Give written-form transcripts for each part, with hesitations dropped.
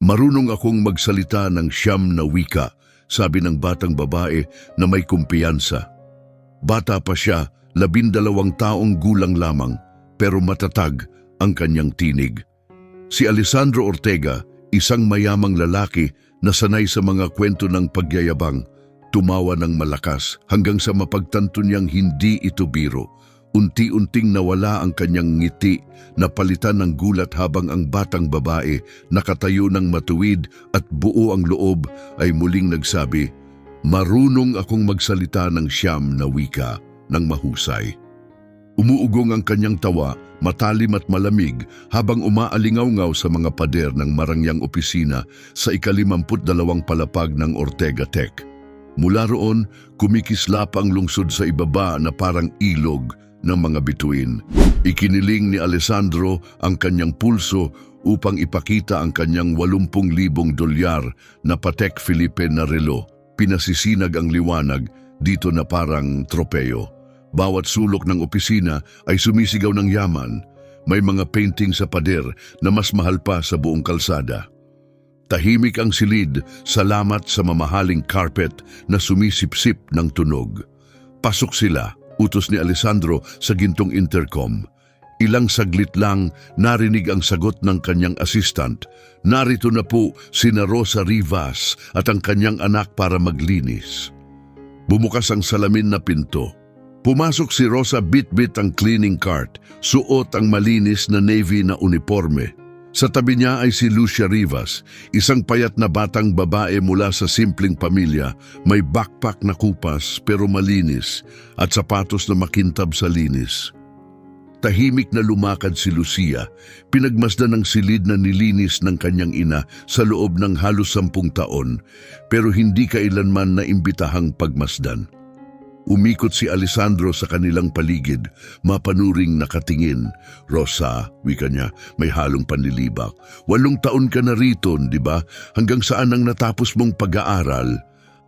Marunong akong magsalita ng siyam na wika, sabi ng batang babae na may kumpiyansa. Bata pa siya, 12 taong gulang lamang, pero matatag ang kanyang tinig. Si Alessandro Ortega, isang mayamang lalaki na sanay sa mga kwento ng pagyayabang, tumawa ng malakas hanggang sa mapagtanto niyang hindi ito biro. Unti-unting nawala ang kanyang ngiti, napalitan ng gulat habang ang batang babae, nakatayo ng matuwid at buo ang loob, ay muling nagsabi, "Marunong akong magsalita ng siyam na wika ng mahusay." Umuugong ang kanyang tawa, matalim at malamig, habang umaalingaw-ngaw sa mga pader ng marangyang opisina sa ika-52 palapag ng Ortega Tech. Mula roon, kumikislap ang lungsod sa ibaba na parang ilog ng mga bituin. Ikiniling ni Alessandro ang kanyang pulso upang ipakita ang kanyang 80,000 dolyar na Patek Philippe na relo. Pinasisinag ang liwanag dito na parang tropeyo. Bawat sulok ng opisina ay sumisigaw ng yaman. May mga painting sa pader na mas mahal pa sa buong kalsada. Tahimik ang silid, salamat sa mamahaling carpet na sumisipsip ng tunog. Pasok sila, utos ni Alessandro sa gintong intercom. Ilang saglit lang, narinig ang sagot ng kanyang assistant. Narito na po sina Rosa Rivas at ang kanyang anak para maglinis. Bumukas ang salamin na pinto. Pumasok si Rosa, bit-bit ang cleaning cart, suot ang malinis na navy na uniforme. Sa tabi niya ay si Lucia Rivas, isang payat na batang babae mula sa simpleng pamilya, may backpack na kupas pero malinis at sapatos na makintab sa linis. Tahimik na lumakad si Lucia, pinagmasdan ng silid na nilinis ng kanyang ina sa loob ng halos 10 taon, pero hindi kailanman naimbitahang pagmasdan. Umikot si Alessandro sa kanilang paligid, mapanuring nakatingin. "Rosa," wika niya, may halong panlilibak. 8 taon ka na rito, di ba? Hanggang saan ang natapos mong pag-aaral?"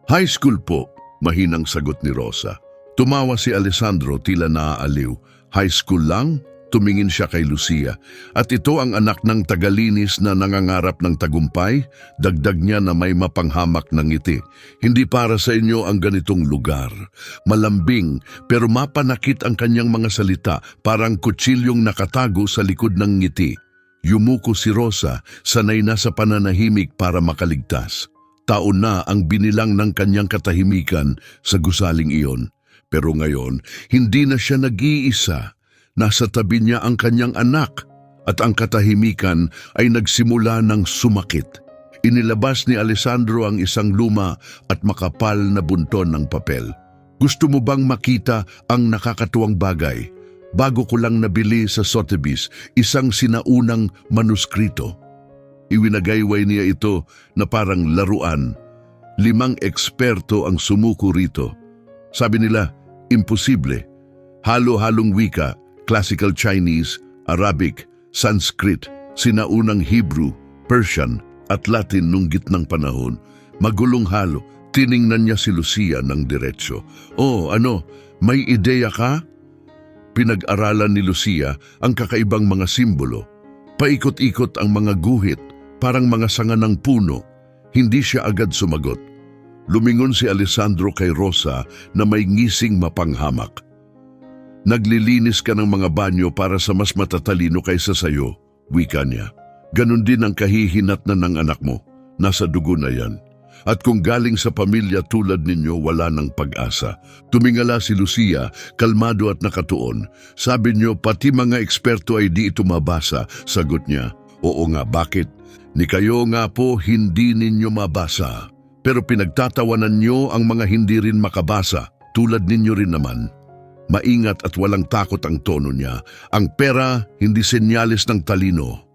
"High school po," mahinang sagot ni Rosa. Tumawa si Alessandro, tila naaaliw. "High school lang?" Tumingin siya kay Lucia. "At ito ang anak ng tagalinis na nangangarap ng tagumpay?" Dagdag niya na may mapanghamak ng ngiti. "Hindi para sa inyo ang ganitong lugar." Malambing pero mapanakit ang kanyang mga salita, parang kutsilyong nakatago sa likod ng ngiti. Yumuko si Rosa, sanay na sa pananahimik para makaligtas. Taon na ang binilang ng kanyang katahimikan sa gusaling iyon. Pero ngayon, hindi na siya nag-iisa. Nasa tabi niya ang kanyang anak at ang katahimikan ay nagsimula ng sumakit. Inilabas ni Alessandro ang isang luma at makapal na bunton ng papel. "Gusto mo bang makita ang nakakatuwang bagay? Bago ko lang nabili sa Sotheby's, isang sinaunang manuskrito." Iwinagayway niya ito na parang laruan. 5 eksperto ang sumuko rito. Sabi nila, imposible. Halo-halong wika, Classical Chinese, Arabic, Sanskrit, sinaunang Hebrew, Persian at Latin nung gitnang panahon. Magulong halo, tiningnan niya si Lucia ng diretsyo. "Oh, ano, may ideya ka?" Pinag-aralan ni Lucia ang kakaibang mga simbolo. Paikot-ikot ang mga guhit, parang mga sanga ng puno. Hindi siya agad sumagot. Lumingon si Alessandro kay Rosa na may ngising mapanghamak. "Naglilinis ka ng mga banyo para sa mas matatalino kaysa sayo," wika niya. "Ganon din ang kahihinatnan ng anak mo. Nasa dugo na yan. At kung galing sa pamilya tulad ninyo, wala ng pag-asa." Tumingala si Lucia, kalmado at nakatuon. "Sabi niyo, pati mga eksperto ay di ito mabasa," sagot niya. "Oo nga, bakit? Ni kayo nga po hindi ninyo mabasa. Pero pinagtatawanan niyo ang mga hindi rin makabasa, tulad ninyo rin naman." Maingat at walang takot ang tono niya. "Ang pera, hindi senyales ng talino."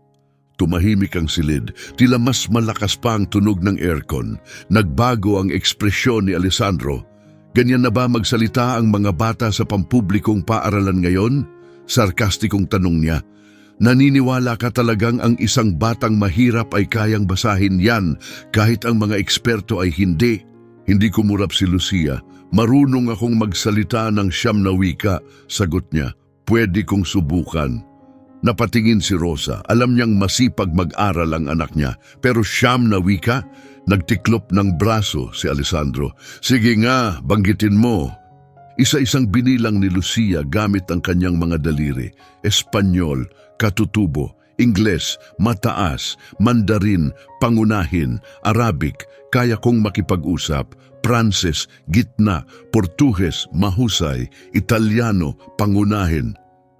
Tumahimik ang silid, tila mas malakas pa ang tunog ng aircon. Nagbago ang ekspresyon ni Alessandro. "Ganyan na ba magsalita ang mga bata sa pampublikong paaralan ngayon?" Sarkastikong tanong niya. "Naniniwala ka talagang ang isang batang mahirap ay kayang basahin yan kahit ang mga eksperto ay hindi?" Hindi kumurap si Lucia. "Marunong akong magsalita ng 9 na wika," sagot niya. "Pwede kong subukan." Napatingin si Rosa. Alam niyang masipag mag-aral ang anak niya. Pero siyam na wika? Nagtiklop ng braso si Alessandro. Sige nga, banggitin mo. Isa-isang binilang ni Lucia gamit ang kanyang mga daliri. Espanyol, katutubo, Ingles, mataas, Mandarin, pangunahin, Arabic, kaya kong makipag-usap, Pranses, gitna, Portuges, mahusay, Italiano, pangunahin.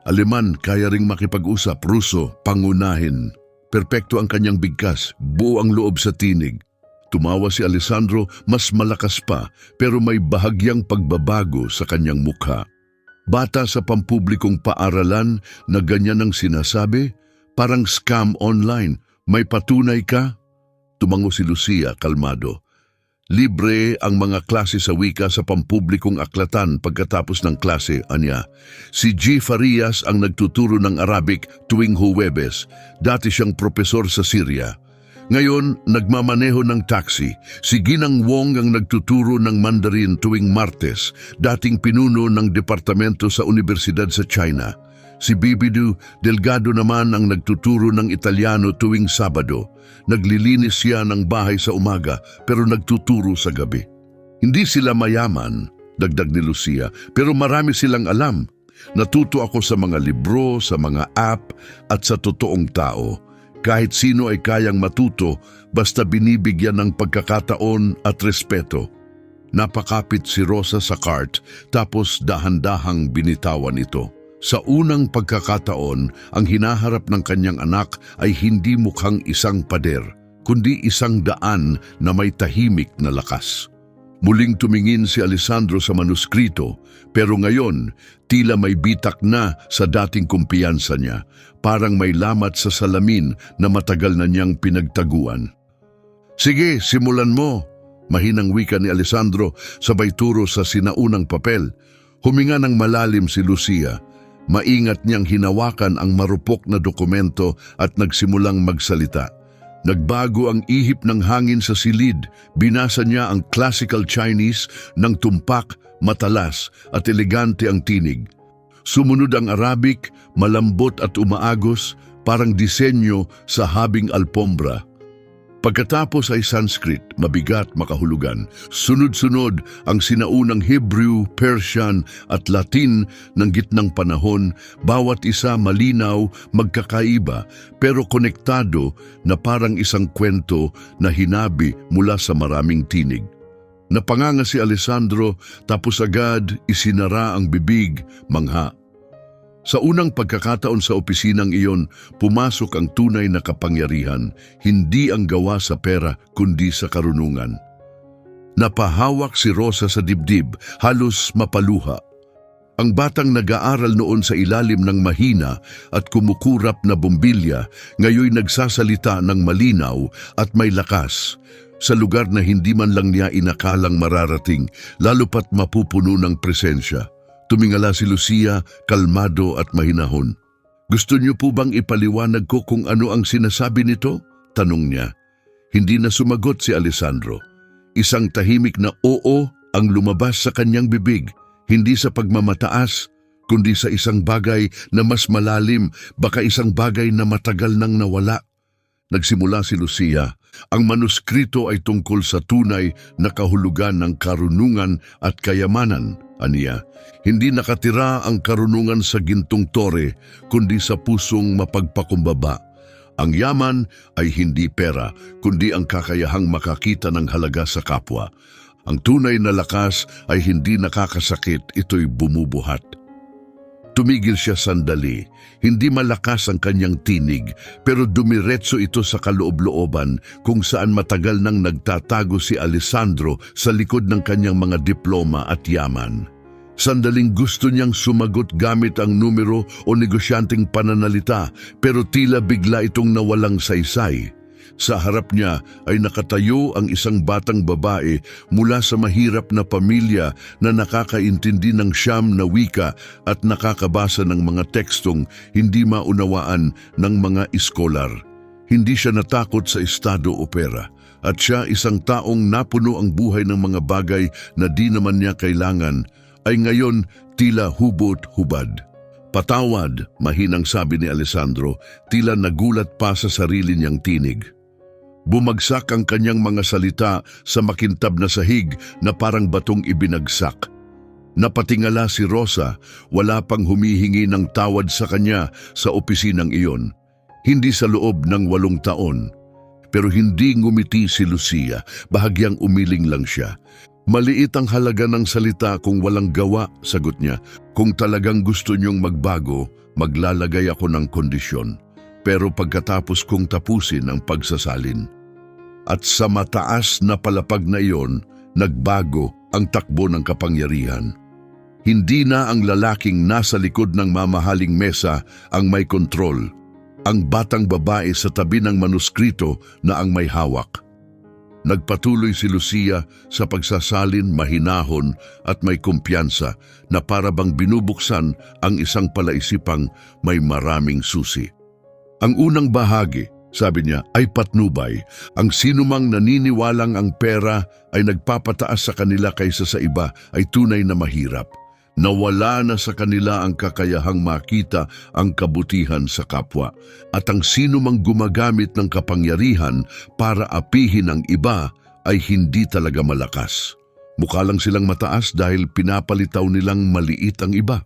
Aleman, kaya ring makipag-usap, Ruso, pangunahin. Perpekto ang kanyang bigkas, buo ang loob sa tinig. Tumawa si Alessandro, mas malakas pa, pero may bahagyang pagbabago sa kanyang mukha. Bata sa pampublikong paaralan na ganyan ang sinasabi, parang scam online. May patunay ka? Tumango si Lucia, kalmado. Libre ang mga klase sa wika sa pampublikong aklatan pagkatapos ng klase, anya. Si G. Farias ang nagtuturo ng Arabic tuwing Huwebes. Dati siyang propesor sa Syria. Ngayon, nagmamaneho ng taxi. Si Ginang Wong ang nagtuturo ng Mandarin tuwing Martes. Dating pinuno ng departamento sa Universidad sa China. Si Bibidu Delgado naman ang nagtuturo ng Italiano tuwing Sabado. Naglilinis siya ng bahay sa umaga pero nagtuturo sa gabi. Hindi sila mayaman, dagdag ni Lucia, pero marami silang alam. Natuto ako sa mga libro, sa mga app at sa totoong tao. Kahit sino ay kayang matuto basta binibigyan ng pagkakataon at respeto. Napakapit si Rosa sa cart tapos dahan-dahang binitawan ito. Sa unang pagkakataon, ang hinaharap ng kanyang anak ay hindi mukhang isang pader, kundi isang daan na may tahimik na lakas. Muling tumingin si Alessandro sa manuskrito, pero ngayon tila may bitak na sa dating kumpiyansa niya, parang may lamat sa salamin na matagal na niyang pinagtaguan. Sige, simulan mo, mahinang wika ni Alessandro sabay turo sa sinaunang papel. Huminga ng malalim si Lucia. Maingat niyang hinawakan ang marupok na dokumento at nagsimulang magsalita. Nagbago ang ihip ng hangin sa silid. Binasa niya ang classical Chinese ng tumpak, matalas at elegante ang tinig. Sumunod ang Arabic, malambot at umaagos, parang disenyo sa habing alpombra. Pagkatapos ay Sanskrit, mabigat, makahulugan. Sunod-sunod ang sinaunang Hebrew, Persian at Latin ng gitnang panahon, bawat isa malinaw, magkakaiba, pero konektado na parang isang kwento na hinabi mula sa maraming tinig. Napanganga si Alessandro tapos agad isinara ang bibig, mangha. Sa unang pagkakataon sa opisinang iyon, pumasok ang tunay na kapangyarihan, hindi ang gawa sa pera kundi sa karunungan. Napahawak si Rosa sa dibdib, halos mapaluha. Ang batang nag-aaral noon sa ilalim ng mahina at kumukurap na bumbilya, ngayon nagsasalita ng malinaw at may lakas. Sa lugar na hindi man lang niya inakalang mararating, lalo pat mapupuno ng presensya. Tumingala si Lucia, kalmado at mahinahon. Gusto niyo po bang ipaliwanag ko kung ano ang sinasabi nito? Tanong niya. Hindi na sumagot si Alessandro. Isang tahimik na oo ang lumabas sa kanyang bibig, hindi sa pagmamataas, kundi sa isang bagay na mas malalim, baka isang bagay na matagal nang nawala. Nagsimula si Lucia. Ang manuskrito ay tungkol sa tunay na kahulugan ng karunungan at kayamanan, aniya. Hindi nakatira ang karunungan sa gintong tore, kundi sa pusong mapagpakumbaba. Ang yaman ay hindi pera, kundi ang kakayahang makakita ng halaga sa kapwa. Ang tunay na lakas ay hindi nakakasakit, ito'y bumubuhat. Tumigil siya sandali. Hindi malakas ang kanyang tinig, pero dumiretso ito sa kaloob-looban kung saan matagal nang nagtatago si Alessandro sa likod ng kanyang mga diploma at yaman. Sandaling gusto niyang sumagot gamit ang numero o negosyanteng pananalita, pero tila bigla itong nawalang saysay. Sa harap niya ay nakatayo ang isang batang babae mula sa mahirap na pamilya na nakakaintindi ng siyam na wika at nakakabasa ng mga tekstong hindi maunawaan ng mga iskolar. Hindi siya natakot sa estado o pera, at siya isang taong napuno ang buhay ng mga bagay na di naman niya kailangan, ay ngayon tila hubot-hubad. Patawad, mahinang sabi ni Alessandro, tila nagulat pa sa sarili niyang tinig. Bumagsak ang kanyang mga salita sa makintab na sahig na parang batong ibinagsak. Napatingala si Rosa, wala pang humihingi ng tawad sa kanya sa opisinang iyon. Hindi sa loob ng 8 taon. Pero hindi ngumiti si Lucia, bahagyang umiling lang siya. Maliit ang halaga ng salita kung walang gawa, sagot niya. Kung talagang gusto niyong magbago, maglalagay ako ng kondisyon. Pero pagkatapos kong tapusin ang pagsasalin. At sa mataas na palapag na iyon, nagbago ang takbo ng kapangyarihan. Hindi na ang lalaking nasa likod ng mamahaling mesa ang may kontrol. Ang batang babae sa tabi ng manuskrito na ang may hawak. Nagpatuloy si Lucia sa pagsasalin mahinahon at may kumpiyansa na para bang binubuksan ang isang palaisipang may maraming susi. Ang unang bahagi, sabi niya, ay patnubay. Ang sinumang naniniwalang ang pera ay nagpapataas sa kanila kaysa sa iba ay tunay na mahirap. Nawala na sa kanila ang kakayahang makita ang kabutihan sa kapwa. At ang sinumang gumagamit ng kapangyarihan para apihin ang iba ay hindi talaga malakas. Mukha lang silang mataas dahil pinapalitaw nilang maliit ang iba.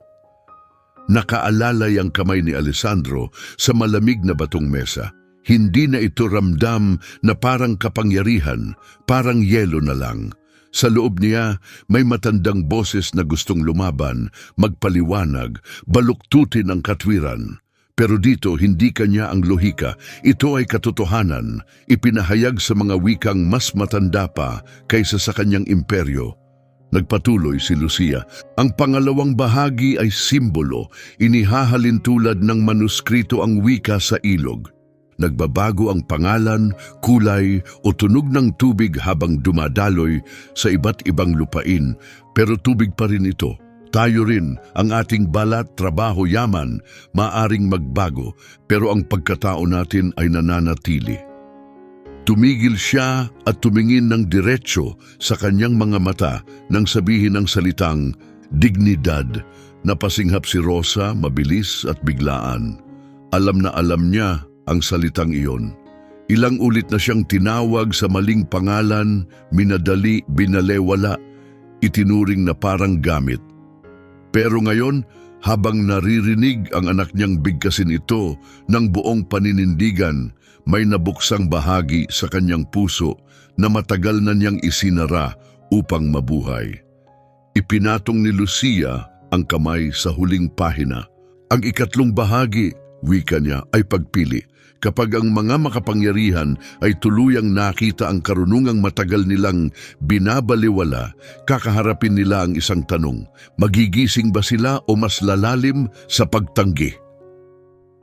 Nakaalalay ang kamay ni Alessandro sa malamig na batong mesa. Hindi na ito ramdam na parang kapangyarihan, parang yelo na lang. Sa loob niya, may matandang boses na gustong lumaban, magpaliwanag, baluktutin ang katwiran. Pero dito, hindi kanya ang lohika. Ito ay katotohanan, ipinahayag sa mga wikang mas matanda pa kaysa sa kanyang imperyo. Nagpatuloy si Lucia. Ang pangalawang bahagi ay simbolo, inihahalin tulad ng manuskrito ang wika sa ilog. Nagbabago ang pangalan, kulay o tunog ng tubig habang dumadaloy sa iba't ibang lupain, pero tubig pa rin ito. Tayo rin, ang ating balat, trabaho, yaman, maaring magbago, pero ang pagkatao natin ay nananatili. Tumigil siya at tumingin ng diretsyo sa kanyang mga mata nang sabihin ng salitang dignidad. Napasinghap si Rosa, mabilis at biglaan. Alam na alam niya ang salitang iyon. Ilang ulit na siyang tinawag sa maling pangalan, minadali, binalewala, itinuring na parang gamit. Pero ngayon, habang naririnig ang anak niyang bigkasin ito ng buong paninindigan, may nabuksang bahagi sa kanyang puso na matagal na niyang isinara upang mabuhay. Ipinatong ni Lucia ang kamay sa huling pahina. Ang ikatlong bahagi, wika niya, ay pagpili. Kapag ang mga makapangyarihan ay tuluyang nakita ang karunungang matagal nilang binabaliwala, kakaharapin nila ang isang tanong, magigising ba sila o mas lalalim sa pagtanggi?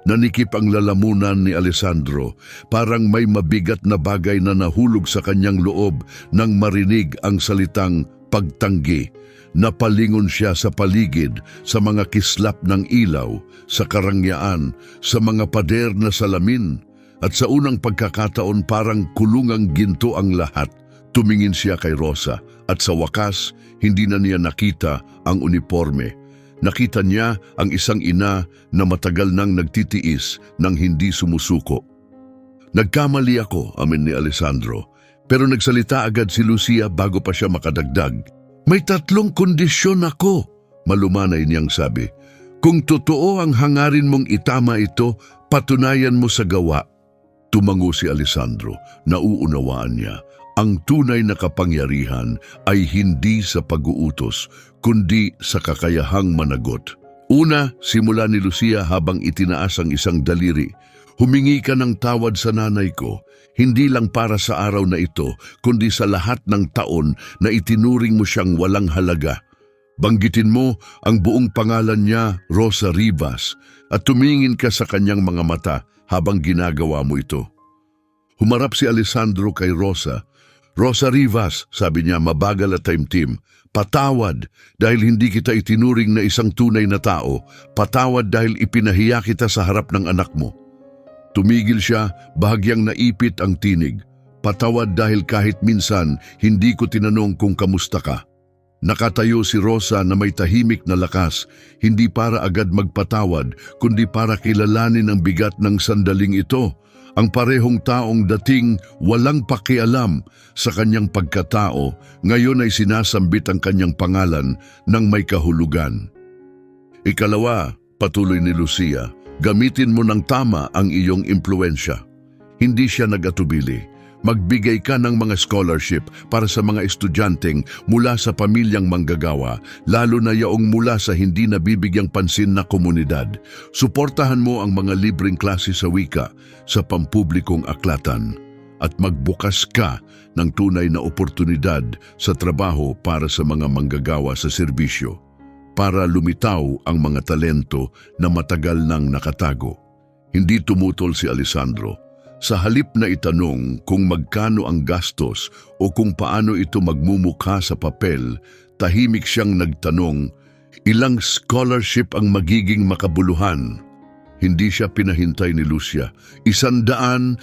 Nanikip ang lalamunan ni Alessandro, parang may mabigat na bagay na nahulog sa kanyang loob nang marinig ang salitang pagtanggi. Napalingon siya sa paligid, sa mga kislap ng ilaw, sa karangyaan, sa mga pader na salamin, at sa unang pagkakataon parang kulungang ginto ang lahat. Tumingin siya kay Rosa, at sa wakas, hindi na niya nakita ang uniforme. Nakita niya ang isang ina na matagal nang nagtitiis nang hindi sumusuko. Nagkamali ako, amin ni Alessandro, pero nagsalita agad si Lucia bago pa siya makadagdag. May 3 kondisyon ako, malumanay niyang sabi. Kung totoo ang hangarin mong itama ito, patunayan mo sa gawa. Tumango si Alessandro, nauunawaan niya. Ang tunay na kapangyarihan ay hindi sa pag-uutos, kundi sa kakayahang managot. Una, simula ni Lucia habang itinaas ang isang daliri. Humingi ka ng tawad sa nanay ko, hindi lang para sa araw na ito, kundi sa lahat ng taon na itinuring mo siyang walang halaga. Banggitin mo ang buong pangalan niya, Rosa Rivas, at tumingin ka sa kanyang mga mata habang ginagawa mo ito. Humarap si Alessandro kay Rosa. Rosa Rivas, sabi niya, mabagal at taimtim. Patawad dahil hindi kita itinuring na isang tunay na tao. Patawad dahil ipinahiya kita sa harap ng anak mo. Tumigil siya, bahagyang naipit ang tinig. Patawad dahil kahit minsan hindi ko tinanong kung kamusta ka. Nakatayo si Rosa na may tahimik na lakas, hindi para agad magpatawad, kundi para kilalanin ang bigat ng sandaling ito. Ang parehong taong dating walang pakialam sa kanyang pagkatao, ngayon ay sinasambit ang kanyang pangalan ng may kahulugan. Ikalawa, patuloy ni Lucia, gamitin mo ng tama ang iyong impluensya. Hindi siya nag-atubili. Magbigay ka ng mga scholarship para sa mga estudyanteng mula sa pamilyang manggagawa, lalo na yaong mula sa hindi nabibigyang pansin na komunidad. Suportahan mo ang mga libreng klase sa wika sa pampublikong aklatan at magbukas ka ng tunay na oportunidad sa trabaho para sa mga manggagawa sa serbisyo, para lumitaw ang mga talento na matagal nang nakatago. Hindi tumutol si Alessandro. Sa halip na itanong kung magkano ang gastos o kung paano ito magmumukha sa papel, tahimik siyang nagtanong, ilang scholarship ang magiging makabuluhan? Hindi siya pinahintay ni Lucia. 150.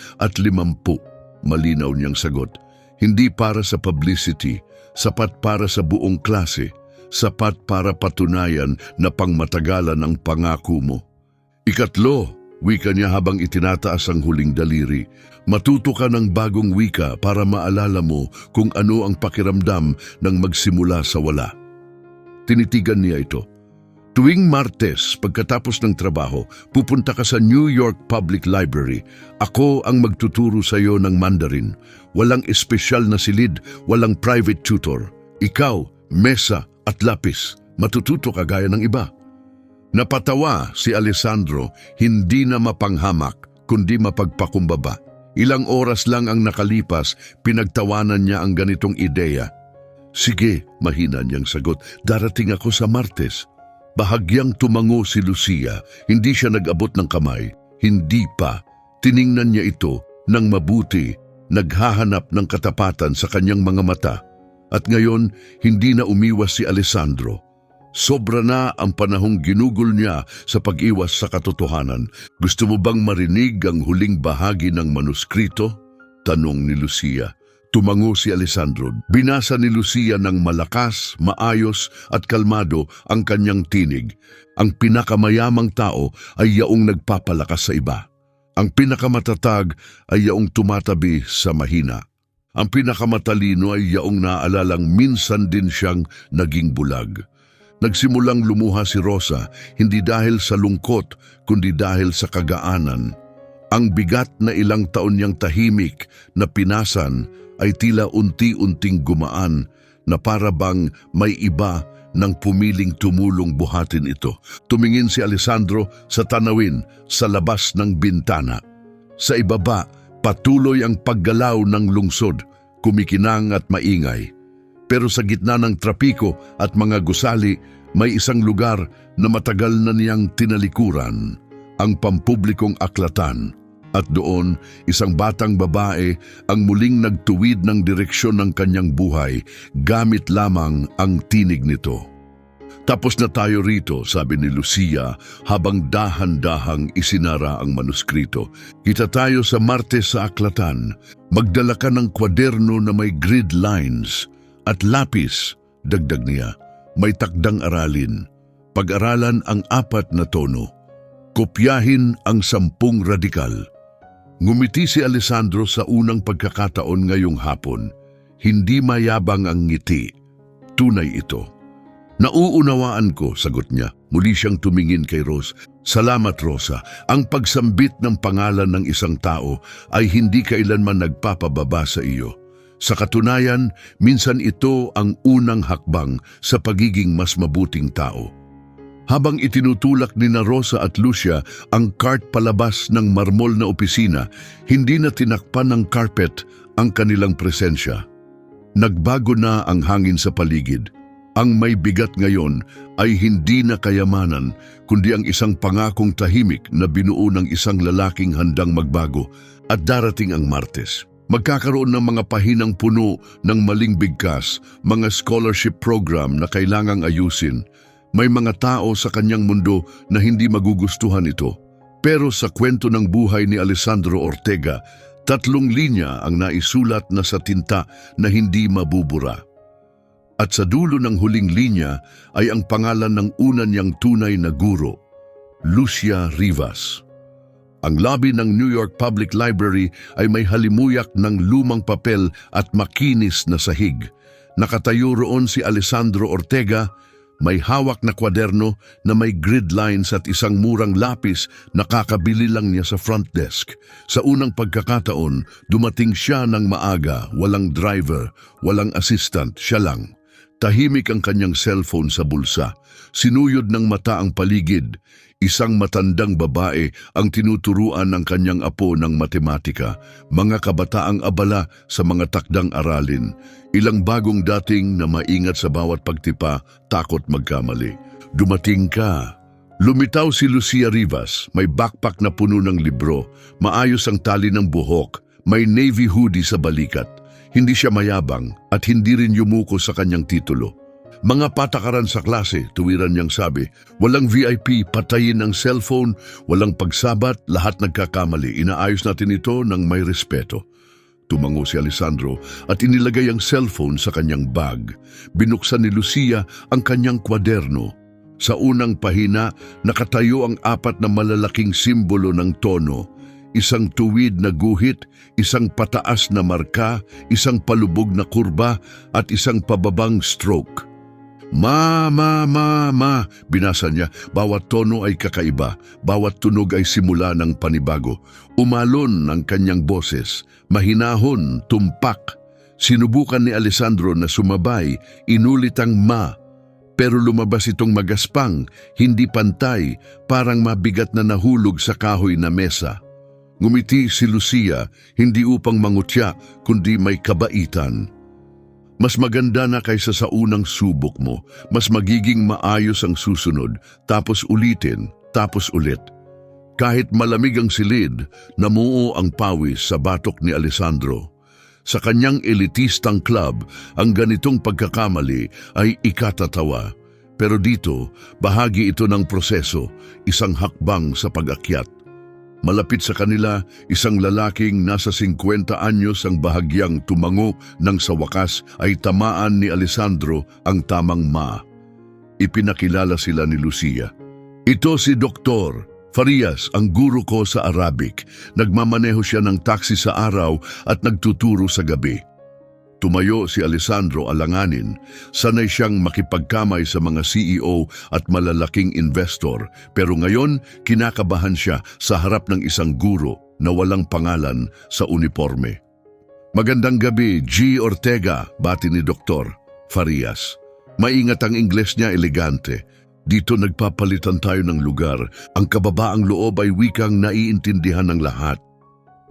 Malinaw niyang sagot. Hindi para sa publicity, sapat para sa buong klase, sapat para patunayan na pangmatagalan ang pangako mo. Ikatlo, wika niya habang itinataas ang huling daliri. Matuto ka ng bagong wika para maalala mo kung ano ang pakiramdam ng magsimula sa wala. Tinitigan niya ito. Tuwing Martes, pagkatapos ng trabaho, pupunta ka sa New York Public Library. Ako ang magtuturo sa iyo ng Mandarin. Walang espesyal na silid, walang private tutor. Ikaw, mesa at lapis. Matututo ka gaya ng iba. Napatawa si Alessandro, hindi na mapanghamak, kundi mapagpakumbaba. Ilang oras lang ang nakalipas, pinagtawanan niya ang ganitong ideya. Sige, mahina niyang sagot, darating ako sa Martes. Bahagyang tumango si Lucia, hindi siya nag-abot ng kamay. Hindi pa. Tiningnan niya ito ng mabuti, naghahanap ng katapatan sa kanyang mga mata. At ngayon, hindi na umiwas si Alessandro. Sobra na ang panahong ginugol niya sa pag-iwas sa katotohanan. Gusto mo bang marinig ang huling bahagi ng manuskrito? Tanong ni Lucia. Tumango si Alessandro. Binasa ni Lucia ng malakas, maayos at kalmado ang kanyang tinig. Ang pinakamayamang tao ay yaong nagpapalakas sa iba. Ang pinakamatatag ay yaong tumatabi sa mahina. Ang pinakamatalino ay yaong naalalang minsan din siyang naging bulag. Nagsimulang lumuha si Rosa, hindi dahil sa lungkot, kundi dahil sa kagaanan. Ang bigat na ilang taon niyang tahimik na pinasan ay tila unti-unting gumaan na para bang may iba nang pumiling tumulong buhatin ito. Tumingin si Alessandro sa tanawin sa labas ng bintana. Sa ibaba, patuloy ang paggalaw ng lungsod, kumikinang at maingay. Pero sa gitna ng trapiko at mga gusali, may isang lugar na matagal na niyang tinalikuran, ang pampublikong aklatan. At doon, isang batang babae ang muling nagtuwid ng direksyon ng kanyang buhay, gamit lamang ang tinig nito. Tapos na tayo rito, sabi ni Lucia habang dahan-dahang isinara ang manuskrito. Kita tayo sa Martes sa aklatan. Magdala ka ng kwaderno na may grid lines at lapis, dagdag niya. May takdang aralin. Pag-aralan ang 4 na tono. Kopyahin ang 10 radikal. Ngumiti si Alessandro sa unang pagkakataon ngayong hapon. Hindi mayabang ang ngiti. Tunay ito. Nauunawaan ko, sagot niya. Muli siyang tumingin kay Rose. Salamat, Rosa. Ang pagsambit ng pangalan ng isang tao ay hindi kailanman nagpapababa sa iyo. Sa katunayan, minsan ito ang unang hakbang sa pagiging mas mabuting tao. Habang itinutulak ni na Rosa at Lucia ang cart palabas ng marmol na opisina, hindi na tinakpan ng carpet ang kanilang presensya. Nagbago na ang hangin sa paligid. Ang may bigat ngayon ay hindi na kayamanan, kundi ang isang pangakong tahimik na binuo ng isang lalaking handang magbago. At darating ang Martes. Magkakaroon ng mga pahinang puno ng maling bigkas, mga scholarship program na kailangang ayusin. May mga tao sa kanyang mundo na hindi magugustuhan ito. Pero sa kwento ng buhay ni Alessandro Ortega, 3 linya ang naisulat na sa tinta na hindi mabubura. At sa dulo ng huling linya ay ang pangalan ng una niyang tunay na guro, Lucia Rivas. Ang lobby ng New York Public Library ay may halimuyak ng lumang papel at makinis na sahig. Nakatayo roon si Alessandro Ortega, may hawak na kwaderno na may grid lines at isang murang lapis na kakabili lang niya sa front desk. Sa unang pagkakataon, dumating siya ng maaga, walang driver, walang assistant, siya lang. Tahimik ang kanyang cellphone sa bulsa. Sinuyod ng mata ang paligid. Isang matandang babae ang tinuturuan ng kanyang apo ng matematika. Mga kabataang abala sa mga takdang aralin. Ilang bagong dating na maingat sa bawat pagtipa, takot magkamali. Dumating ka. Lumitaw si Lucia Rivas, may backpack na puno ng libro, maayos ang tali ng buhok, may navy hoodie sa balikat. Hindi siya mayabang at hindi rin yumuko sa kanyang titulo. Mga patakaran sa klase, tuwiran niyang sabi, walang VIP, patayin ang cellphone, walang pagsabat, lahat nagkakamali. Inaayos natin ito ng may respeto. Tumango si Alessandro at inilagay ang cellphone sa kanyang bag. Binuksan ni Lucia ang kanyang kwaderno. Sa unang pahina, nakatayo ang 4 na malalaking simbolo ng tono. Isang tuwid na guhit, isang pataas na marka, isang palubog na kurba, at isang pababang stroke. Ma, binasa niya. Bawat tono ay kakaiba, bawat tunog ay simula ng panibago. Umalon ang kanyang boses, mahinahon, tumpak. Sinubukan ni Alessandro na sumabay, inulit ang ma. Pero lumabas itong magaspang, hindi pantay, parang mabigat na nahulog sa kahoy na mesa. Ngumiti si Lucia, hindi upang mangutya, kundi may kabaitan. Mas maganda na kaysa sa unang subok mo, mas magiging maayos ang susunod, tapos ulitin, tapos ulit. Kahit malamig ang silid, namuo ang pawis sa batok ni Alessandro. Sa kanyang elitistang club, ang ganitong pagkakamali ay ikatatawa. Pero dito, bahagi ito ng proseso, isang hakbang sa pag-akyat. Malapit sa kanila, isang lalaking nasa 50 anyos ang bahagyang tumango nang sa wakas ay tamaan ni Alessandro ang tamang ma. Ipinakilala sila ni Lucia. Ito si Dr. Farias, ang guro ko sa Arabic. Nagmamaneho siya ng taxi sa araw at nagtuturo sa gabi. Tumayo si Alessandro alanganin. Sanay siyang makipagkamay sa mga CEO at malalaking investor. Pero ngayon, kinakabahan siya sa harap ng isang guro na walang pangalan sa uniforme. Magandang gabi, G. Ortega, bati ni Dr. Farias. Maingat ang Ingles niya, elegante. Dito nagpapalitan tayo ng lugar. Ang kababaang loob ay wikang naiintindihan ng lahat.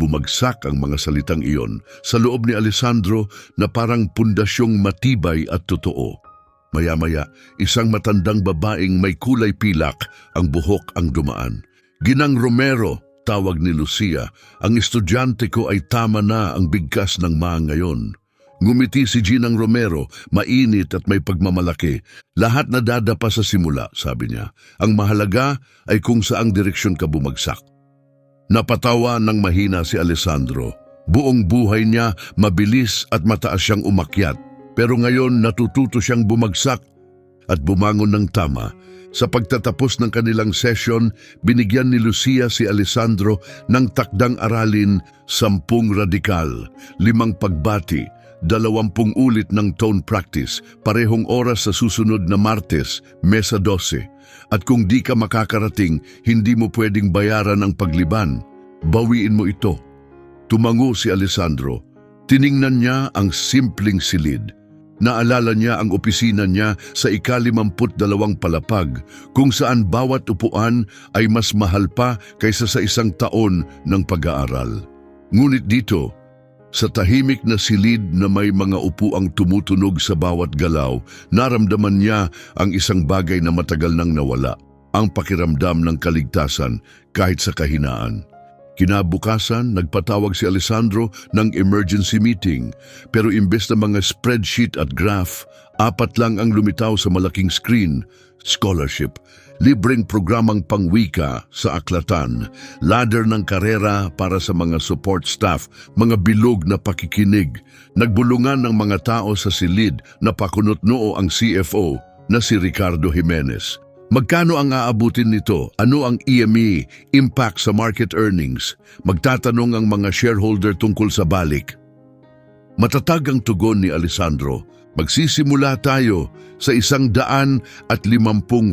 Bumagsak ang mga salitang iyon sa loob ni Alessandro na parang pundasyong matibay at totoo. Maya-maya, isang matandang babaeng may kulay pilak ang buhok ang dumaan. Ginang Romero, tawag ni Lucia, ang estudyante ko ay tama na ang bigkas ng mga ngayon. Ngumiti si Ginang Romero, mainit at may pagmamalaki. Lahat na dadapa sa simula, sabi niya. Ang mahalaga ay kung saang direksyon ka bumagsak. Napatawa ng mahina si Alessandro. Buong buhay niya, mabilis at mataas siyang umakyat. Pero ngayon natututo siyang bumagsak at bumangon ng tama. Sa pagtatapos ng kanilang session, binigyan ni Lucia si Alessandro ng takdang aralin 10 radikal, 5 pagbati, 20 ulit ng tone practice, parehong oras sa susunod na Martes, Mesa 12. At kung di ka makakarating, hindi mo pwedeng bayaran ang pagliban. Bawiin mo ito. Tumango si Alessandro. Tiningnan niya ang simpleng silid. Naalala niya ang opisina niya sa ika-52 palapag, kung saan bawat upuan ay mas mahal pa kaysa sa 1 taon ng pag-aaral. Ngunit dito, sa tahimik na silid na may mga upuang tumutunog sa bawat galaw, naramdaman niya ang isang bagay na matagal nang nawala, ang pakiramdam ng kaligtasan kahit sa kahinaan. Kinabukasan, nagpatawag si Alessandro ng emergency meeting, pero imbes na mga spreadsheet at graph, 4 lang ang lumitaw sa malaking screen: scholarship, libreng programang pangwika sa aklatan, ladder ng karera para sa mga support staff, mga bilog na pakikinig, nagbulungan ng mga tao sa silid na pakunot-noo ang CFO na si Ricardo Jimenez. Magkano ang aabutin nito? Ano ang EME, impact sa market earnings? Magtatanong ang mga shareholder tungkol sa balik. Matatag ang tugon ni Alessandro. Magsisimula tayo sa 150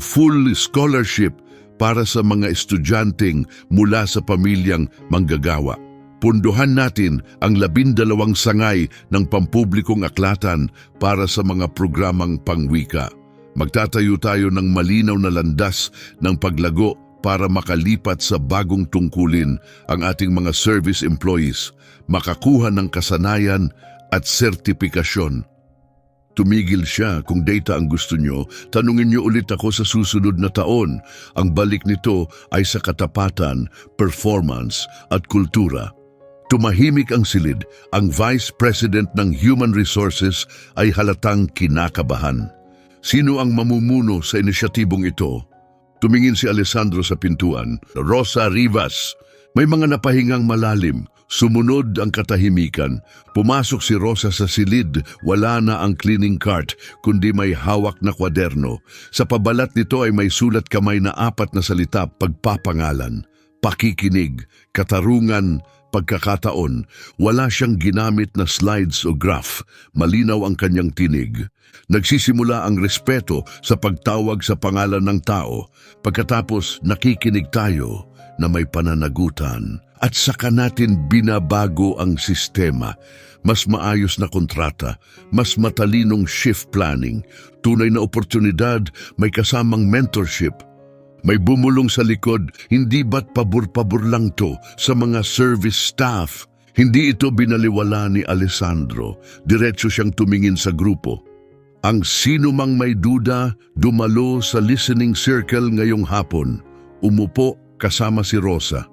full scholarship para sa mga estudyanteng mula sa pamilyang manggagawa. Punduhan natin ang 12 sangay ng pampublikong aklatan para sa mga programang pangwika. Magtatayo tayo ng malinaw na landas ng paglago para makalipat sa bagong tungkulin ang ating mga service employees, makakuha ng kasanayan at sertipikasyon. Tumigil siya. Kung data ang gusto nyo, tanungin nyo ulit ako sa susunod na taon. Ang balik nito ay sa katapatan, performance at kultura. Tumahimik ang silid. Ang Vice President ng Human Resources ay halatang kinakabahan. Sino ang mamumuno sa inisyatibong ito? Tumingin si Alessandro sa pintuan. Rosa Rivas. May mga napahingang malalim. Sumunod ang katahimikan. Pumasok si Rosa sa silid. Wala na ang cleaning cart, kundi may hawak na kwaderno. Sa pabalat nito ay may sulat kamay na 4 na salita: pagpapangalan, pakikinig, katarungan, pagkakataon. Wala siyang ginamit na slides o graph. Malinaw ang kanyang tinig. Nagsisimula ang respeto sa pagtawag sa pangalan ng tao. Pagkatapos, nakikinig tayo na may pananagutan. At saka natin binabago ang sistema. Mas maayos na kontrata, mas matalinong shift planning, tunay na oportunidad, may kasamang mentorship. May bumulong sa likod, hindi ba't pabor-pabor lang to sa mga service staff. Hindi ito binaliwala ni Alessandro. Diretso siyang tumingin sa grupo. Ang sino mang may duda, dumalo sa listening circle ngayong hapon. Umupo kasama si Rosa.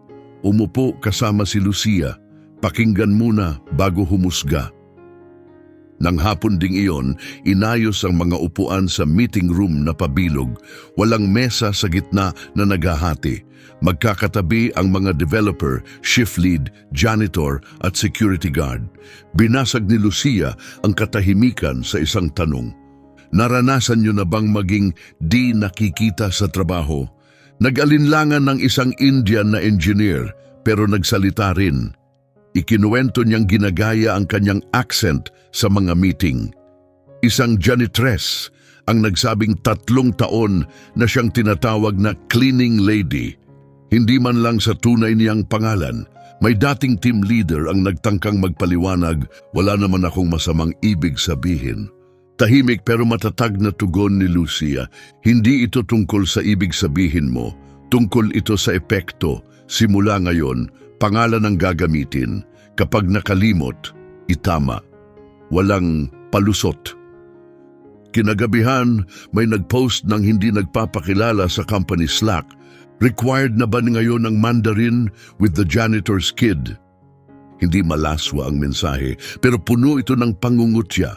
Umupo kasama si Lucia. Pakinggan muna bago humusga. Nang hapon ding iyon, inayos ang mga upuan sa meeting room na pabilog. Walang mesa sa gitna na naghahati. Magkakatabi ang mga developer, shift lead, janitor at security guard. Binasag ni Lucia ang katahimikan sa isang tanong. Naranasan niyo na bang maging di nakikita sa trabaho? Nag-alinlangan ng isang Indian na engineer pero nagsalita rin. Ikinuwento niyang ginagaya ang kanyang accent sa mga meeting. Isang janitress ang nagsabing 3 taon na siyang tinatawag na cleaning lady. Hindi man lang sa tunay niyang pangalan. May dating team leader ang nagtangkang magpaliwanag, wala naman akong masamang ibig sabihin. Tahimik pero matatag na tugon ni Lucia. Hindi ito tungkol sa ibig sabihin mo. Tungkol ito sa epekto. Simula ngayon, pangalan ang gagamitin. Kapag nakalimot, itama. Walang palusot. Kinagabihan, may nagpost ng hindi nagpapakilala sa company Slack. Required na ba ngayon ang Mandarin with the janitor's kid? Hindi malaswa ang mensahe, pero puno ito ng pangungutya.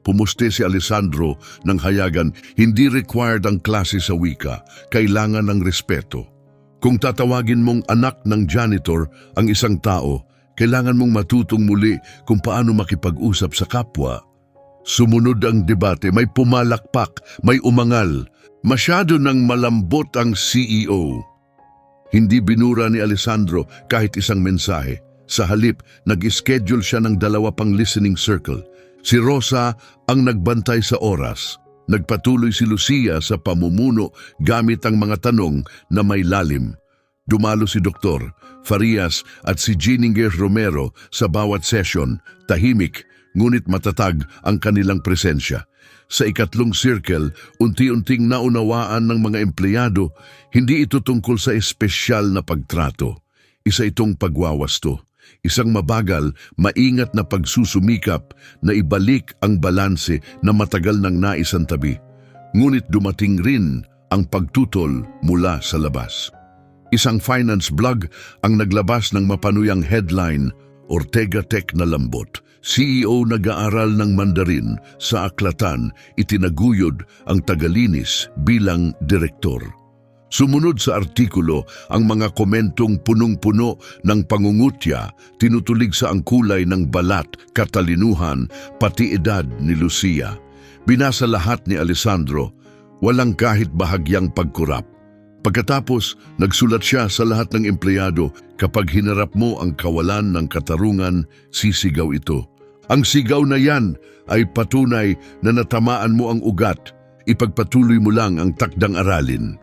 Pumuste si Alessandro ng hayagan, hindi required ang klase sa wika, kailangan ng respeto. Kung tatawagin mong anak ng janitor ang isang tao, kailangan mong matutong muli kung paano makipag-usap sa kapwa. Sumunod ang debate, may pumalakpak, may umangal. Masyado nang malambot ang CEO. Hindi binura ni Alessandro kahit isang mensahe. Sa halip, nag-schedule siya ng 2 pang listening circle. Si Rosa ang nagbantay sa oras. Nagpatuloy si Lucia sa pamumuno gamit ang mga tanong na may lalim. Dumalo si Dr. Farias at si Gininger Romero sa bawat session, tahimik ngunit matatag ang kanilang presensya. Sa 3 circle, unti-unting naunawaan ng mga empleyado, hindi ito tungkol sa espesyal na pagtrato. Isa itong pagwawasto. Isang mabagal, maingat na pagsusumikap na ibalik ang balanse na matagal nang naisantabi. Ngunit dumating rin ang pagtutol mula sa labas. Isang finance blog ang naglabas ng mapanuyang headline, Ortega Tech na lambot. CEO nag-aaral ng Mandarin sa aklatan, itinaguyod ang tagalinis bilang direktor. Sumunod sa artikulo ang mga komentong punong-puno ng pangungutya, tinutulig sa ang kulay ng balat, katalinuhan, pati edad ni Lucia. Binasa lahat ni Alessandro, walang kahit bahagyang pagkurap. Pagkatapos, nagsulat siya sa lahat ng empleyado, kapag hinarap mo ang kawalan ng katarungan, sisigaw ito. Ang sigaw na yan ay patunay na natamaan mo ang ugat. Ipagpatuloy mo lang ang takdang aralin.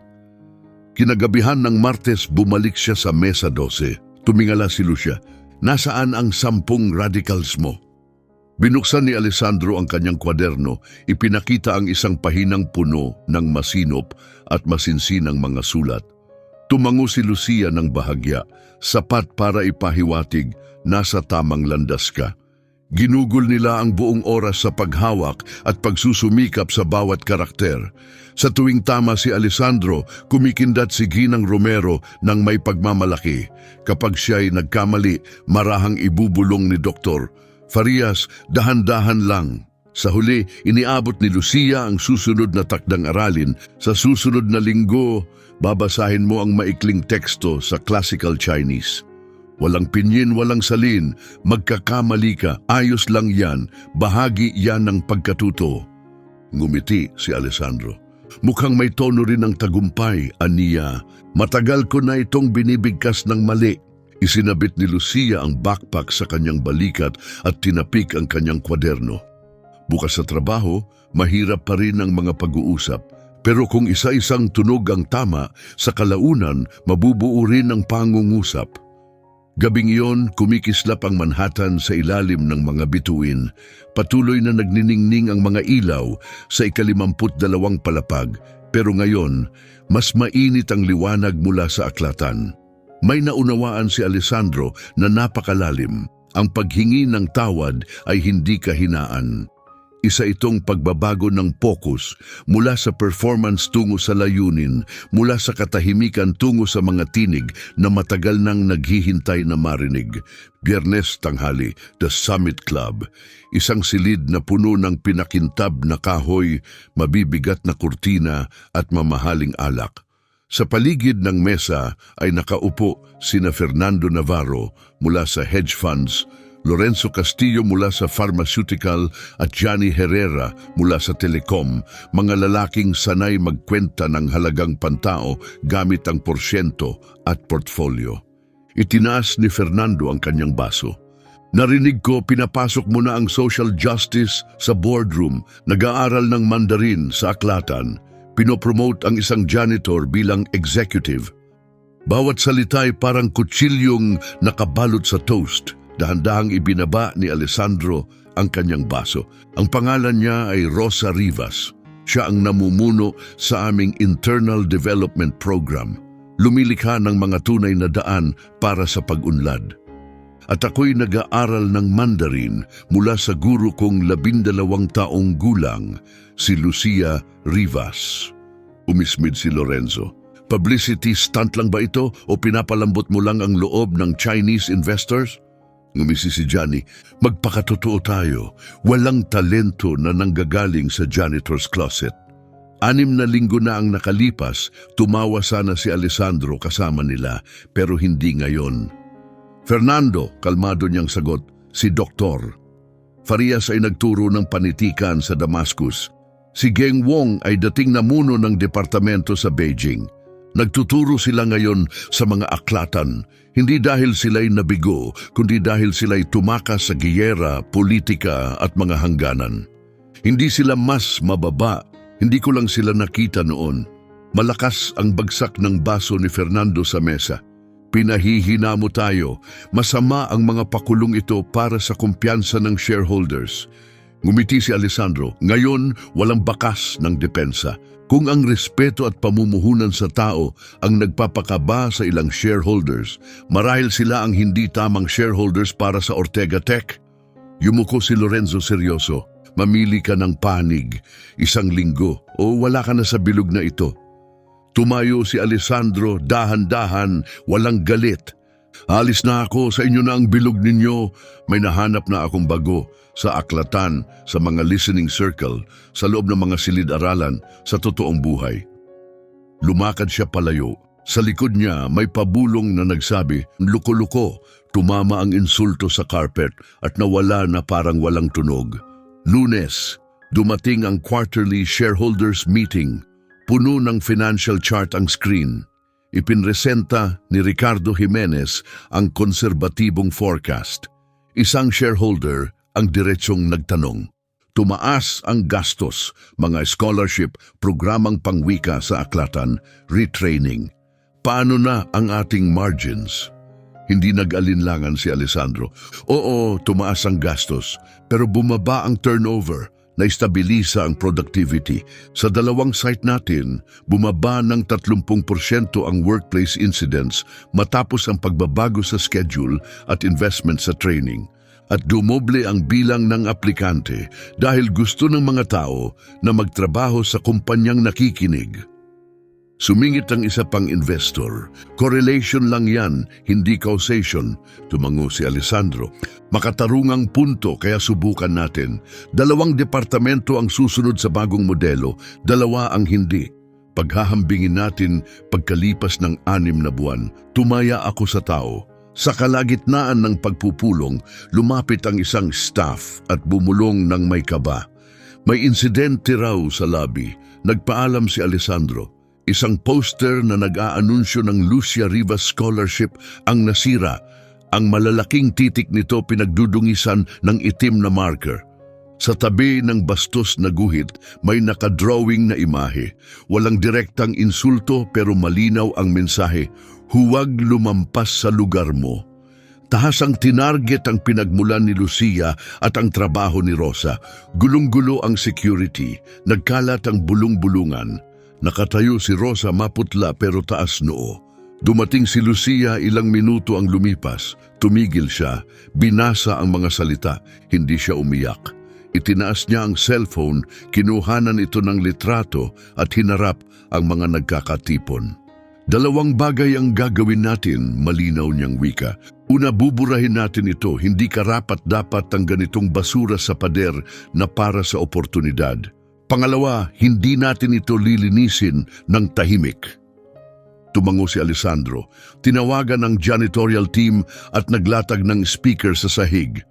Kinagabihan ng Martes, bumalik siya sa Mesa 12. Tumingala si Lucia. Nasaan ang 10 radicals mo? Binuksan ni Alessandro ang kanyang kwaderno, ipinakita ang isang pahinang puno ng masinop at masinsinang mga sulat. Tumango si Lucia ng bahagya, sapat para ipahiwatig, nasa tamang landas ka. Ginugol nila ang buong oras sa paghawak at pagsusumikap sa bawat karakter. Sa tuwing tama si Alessandro, kumikindat si Ginang Romero ng may pagmamalaki. Kapag siya'y nagkamali, marahang ibubulong ni Dr. Farias, dahan-dahan lang. Sa huli, iniabot ni Lucia ang susunod na takdang aralin. Sa susunod na linggo, babasahin mo ang maikling teksto sa Classical Chinese. Walang pinyin, walang salin, magkakamali ka, ayos lang yan, bahagi yan ng pagkatuto. Ngumiti si Alessandro. Mukhang may tono rin ang tagumpay, aniya. Matagal ko na itong binibigkas ng mali. Isinabit ni Lucia ang backpack sa kanyang balikat at tinapik ang kanyang kwaderno. Bukas sa trabaho, mahirap pa rin ang mga pag-uusap. Pero kung isa-isang tunog ang tama, sa kalaunan, mabubuo rin ang pangungusap. Gabing iyon, kumikislap ang Manhattan sa ilalim ng mga bituin. Patuloy na nagniningning ang mga ilaw sa 52 palapag, pero ngayon, mas mainit ang liwanag mula sa aklatan. May naunawaan si Alessandro na napakalalim. Ang paghingi ng tawad ay hindi kahinaan. Isa itong pagbabago ng focus mula sa performance tungo sa layunin, mula sa katahimikan tungo sa mga tinig na matagal nang naghihintay na marinig. Biyernes tanghali, The Summit Club. Isang silid na puno ng pinakintab na kahoy, mabibigat na kurtina at mamahaling alak. Sa paligid ng mesa ay nakaupo sina Fernando Navarro mula sa hedge funds, Lorenzo Castillo mula sa pharmaceutical at Johnny Herrera mula sa telecom, mga lalaking sanay magkwenta ng halagang pantao gamit ang porsyento at portfolio. Itinaas ni Fernando ang kanyang baso. Narinig ko pinapasok mo na ang social justice sa boardroom, nag-aaral ng Mandarin sa aklatan, pinopromote ang isang janitor bilang executive. Bawat salita ay parang kutsilyong nakabalot sa toast. Dahan-dahang ibinaba ni Alessandro ang kanyang baso. Ang pangalan niya ay Rosa Rivas. Siya ang namumuno sa aming Internal Development Program. Lumilikha ng mga tunay na daan para sa pag-unlad. At ako'y nag-aaral ng Mandarin mula sa guro kong 12 taong gulang, si Lucia Rivas. Umismid si Lorenzo. Publicity stunt lang ba ito o pinapalambot mo lang ang loob ng Chinese investors? Ngumisi si Johnny, magpakatotoo tayo, walang talento na nanggagaling sa janitor's closet. 6 na linggo na ang nakalipas, tumawa sana si Alessandro kasama nila, pero hindi ngayon. Fernando, kalmado niyang sagot, si Doktor. Farias ay nagturo ng panitikan sa Damascus. Si Geng Wong ay dating namuno ng departamento sa Beijing. Nagtuturo sila ngayon sa mga aklatan, hindi dahil sila'y nabigo, kundi dahil sila'y tumakas sa giyera, politika at mga hangganan. Hindi sila mas mababa, hindi ko lang sila nakita noon. Malakas ang bagsak ng baso ni Fernando sa mesa. Pinahihina mo tayo, masama ang mga pakulong ito para sa kumpiyansa ng shareholders. Ngumiti si Alessandro, ngayon walang bakas ng depensa. Kung ang respeto at pamumuhunan sa tao ang nagpapakaba sa ilang shareholders, marahil sila ang hindi tamang shareholders para sa Ortega Tech. Yumuko si Lorenzo seryoso. Mamili ka ng panig, 1 linggo o wala ka na sa bilog na ito. Tumayo si Alessandro, dahan-dahan, walang galit. Alis na ako, sa inyo na ang bilog ninyo. May nahanap na akong bago sa aklatan, sa mga listening circle, sa loob ng mga silid-aralan, sa totoong buhay. Lumakad siya palayo. Sa likod niya may pabulong na nagsabi, "Luko-luko." Tumama ang insulto sa carpet at nawala na parang walang tunog. Lunes, dumating ang quarterly shareholders meeting. Puno ng financial chart ang screen. Ipinresenta ni Ricardo Jimenez ang konserbatibong forecast. Isang shareholder ang diretsong nagtanong. Tumaas ang gastos, mga scholarship, programang pangwika sa aklatan, retraining. Paano na ang ating margins? Hindi nag-alinlangan si Alessandro. Oo, tumaas ang gastos, pero bumaba ang turnover, naistabilisa ang productivity. Sa dalawang site natin, bumaba ng 30% ang workplace incidents matapos ang pagbabago sa schedule at investment sa training. At dumoble ang bilang ng aplikante dahil gusto ng mga tao na magtrabaho sa kumpanyang nakikinig. Sumingit ang isa pang investor. Correlation lang yan, hindi causation, tumango si Alessandro. Makatarungang punto kaya subukan natin. 2 departamento ang susunod sa bagong modelo, 2 ang hindi. Paghahambingin natin pagkalipas ng 6 na buwan, tumaya ako sa tao. Sa kalagitnaan ng pagpupulong, lumapit ang isang staff at bumulong ng may kaba. May insidente raw sa lobby. Nagpaalam si Alessandro. Isang poster na nag-aanunsyo ng Lucia Rivas Scholarship ang nasira. Ang malalaking titik nito pinagdudungisan ng itim na marker. Sa tabi ng bastos na guhit, may nakadrawing na imahe. Walang direktang insulto pero malinaw ang mensahe, "Huwag lumampas sa lugar mo." Tahas ang tinarget ang pinagmulan ni Lucia at ang trabaho ni Rosa. Gulong-gulo ang security, nagkalat ang bulong-bulungan. Nakatayo si Rosa maputla pero taas noo. Dumating si Lucia, ilang minuto ang lumipas. Tumigil siya, binasa ang mga salita, hindi siya umiyak. Itinaas niya ang cellphone, kinuhanan ito ng litrato at hinarap ang mga nagkakatipon. 2 bagay ang gagawin natin, malinaw niyang wika. Una, buburahin natin ito, hindi karapat-dapat ang ganitong basura sa pader na para sa oportunidad. Pangalawa, hindi natin ito lilinisin ng tahimik. Tumango si Alessandro. Tinawagan ang janitorial team at naglatag ng speaker sa sahig.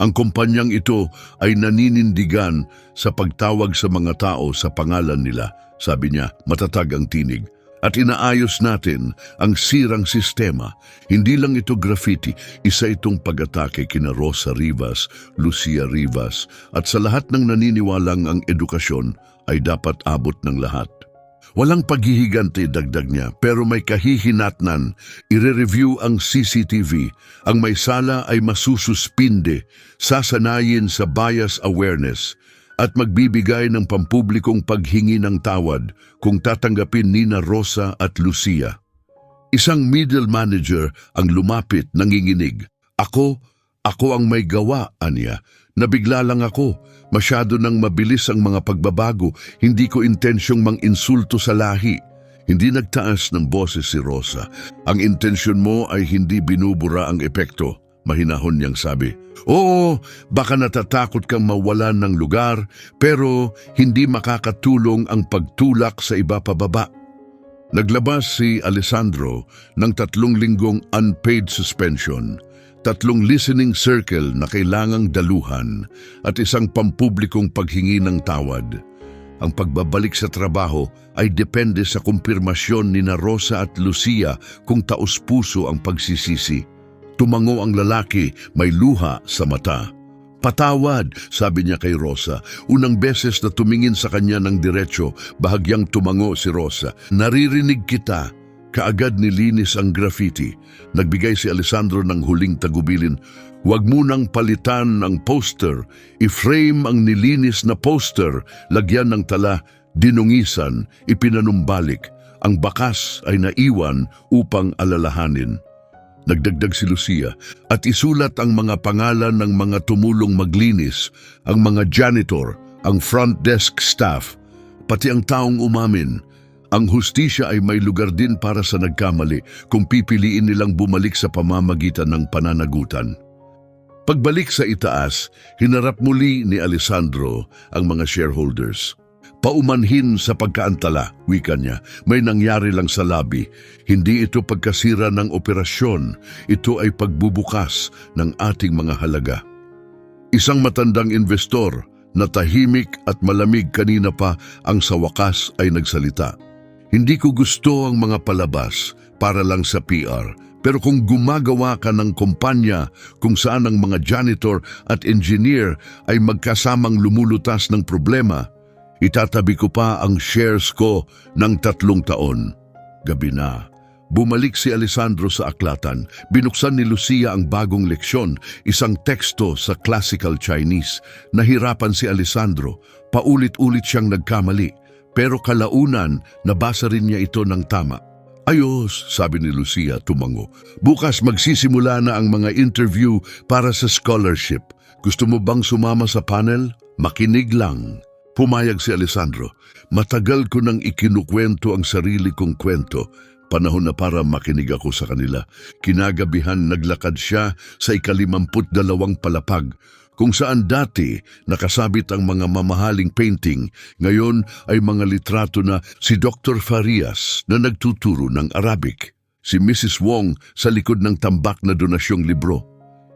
Ang kumpanyang ito ay naninindigan sa pagtawag sa mga tao sa pangalan nila. Sabi niya, matatag ang tinig. At inaayos natin ang sirang sistema. Hindi lang ito graffiti, isa itong pag-atake kina Rosa Rivas, Lucia Rivas, at sa lahat ng naniniwalang ang edukasyon ay dapat abot ng lahat. Walang paghihiganti, dagdag niya, pero may kahihinatnan. Ire-review ang CCTV. Ang may sala ay masususpinde, sasanayin sa bias awareness, at magbibigay ng pampublikong paghingi ng tawad kung tatanggapin nina Rosa at Lucia. Isang middle manager ang lumapit, nanginginig. Ako ang may gawa, anya. Nabigla lang ako. Masyado nang mabilis ang mga pagbabago. Hindi ko intensyong mang-insulto sa lahi. Hindi nagtaas ng boses si Rosa. Ang intensyon mo ay hindi binubura ang epekto. Mahinahon niyang sabi. Oo, baka natatakot kang mawalan ng lugar, pero hindi makakatulong ang pagtulak sa iba pababa. Naglabas si Alessandro ng 3 linggong unpaid suspension, 3 listening circle na kailangang daluhan, at isang pampublikong paghingi ng tawad. Ang pagbabalik sa trabaho ay depende sa kumpirmasyon ni Rosa at Lucia kung taos-puso ang pagsisisi. Tumango ang lalaki, may luha sa mata. Patawad, sabi niya kay Rosa. Unang beses na tumingin sa kanya ng diretso, bahagyang tumango si Rosa. Naririnig kita. Kaagad nilinis ang graffiti. Nagbigay si Alessandro ng huling tagubilin. Huwag munang palitan ang poster. I-frame ang nilinis na poster. Lagyan ng tala, dinungisan, ipinanumbalik. Ang bakas ay naiwan upang alalahanin. Nagdagdag si Lucia, at isulat ang mga pangalan ng mga tumulong maglinis, ang mga janitor, ang front desk staff, pati ang taong umamin. Ang hustisya ay may lugar din para sa nagkamali kung pipiliin nilang bumalik sa pamamagitan ng pananagutan. Pagbalik sa itaas, hinarap muli ni Alessandro ang mga shareholders. Paumanhin sa pagkaantala, wika niya. May nangyari lang sa labi. Hindi ito pagkasira ng operasyon. Ito ay pagbubukas ng ating mga halaga. Isang matandang investor na tahimik at malamig kanina pa ang sa wakas ay nagsalita. Hindi ko gusto ang mga palabas para lang sa PR. Pero kung gumagawa ka ng kumpanya kung saan ang mga janitor at engineer ay magkasamang lumulutas ng problema, itatabi ko pa ang shares ko ng 3 taon. Gabi na. Bumalik si Alessandro sa aklatan. Binuksan ni Lucia ang bagong leksyon, isang teksto sa classical Chinese. Nahirapan si Alessandro. Paulit-ulit siyang nagkamali. Pero kalaunan, nabasa rin niya ito ng tama. Ayos, sabi ni Lucia tumango. Bukas magsisimula na ang mga interview para sa scholarship. Gusto mo bang sumama sa panel? Makinig lang. Pumayag si Alessandro. Matagal ko nang ikinukwento ang sarili kong kwento. Panahon na para makinig ako sa kanila. Kinagabihan naglakad siya sa 52 palapag, kung saan dati nakasabit ang mga mamahaling painting, ngayon ay mga litrato na si Dr. Farias na nagtuturo ng Arabic, si Mrs. Wong sa likod ng tambak na donasyong libro,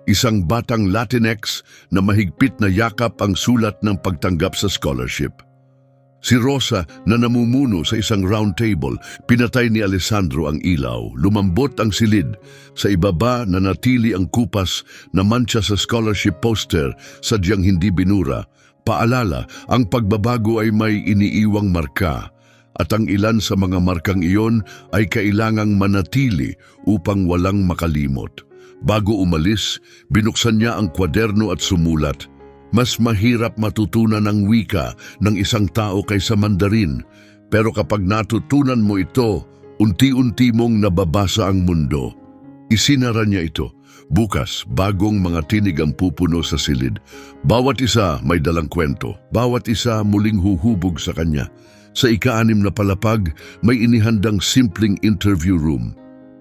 isang batang Latinx na mahigpit na yakap ang sulat ng pagtanggap sa scholarship. Si Rosa na namumuno sa isang round table, pinatay ni Alessandro ang ilaw, lumambot ang silid. Sa ibaba nanatili ang kupas na mantsa sa scholarship poster, sadyang hindi binura. Paalala, ang pagbabago ay may iniiwang marka, at ang ilan sa mga markang iyon ay kailangang manatili upang walang makalimot. Bago umalis, binuksan niya ang kwaderno at sumulat. Mas mahirap matutunan ang wika ng isang tao kaysa Mandarin, pero kapag natutunan mo ito, unti-unti mong nababasa ang mundo. Isinara niya ito. Bukas, bagong mga tinig ang pupuno sa silid. Bawat isa may dalang kwento, bawat isa muling huhubog sa kanya. Sa ika-6 na palapag, may inihandang simpleng interview room.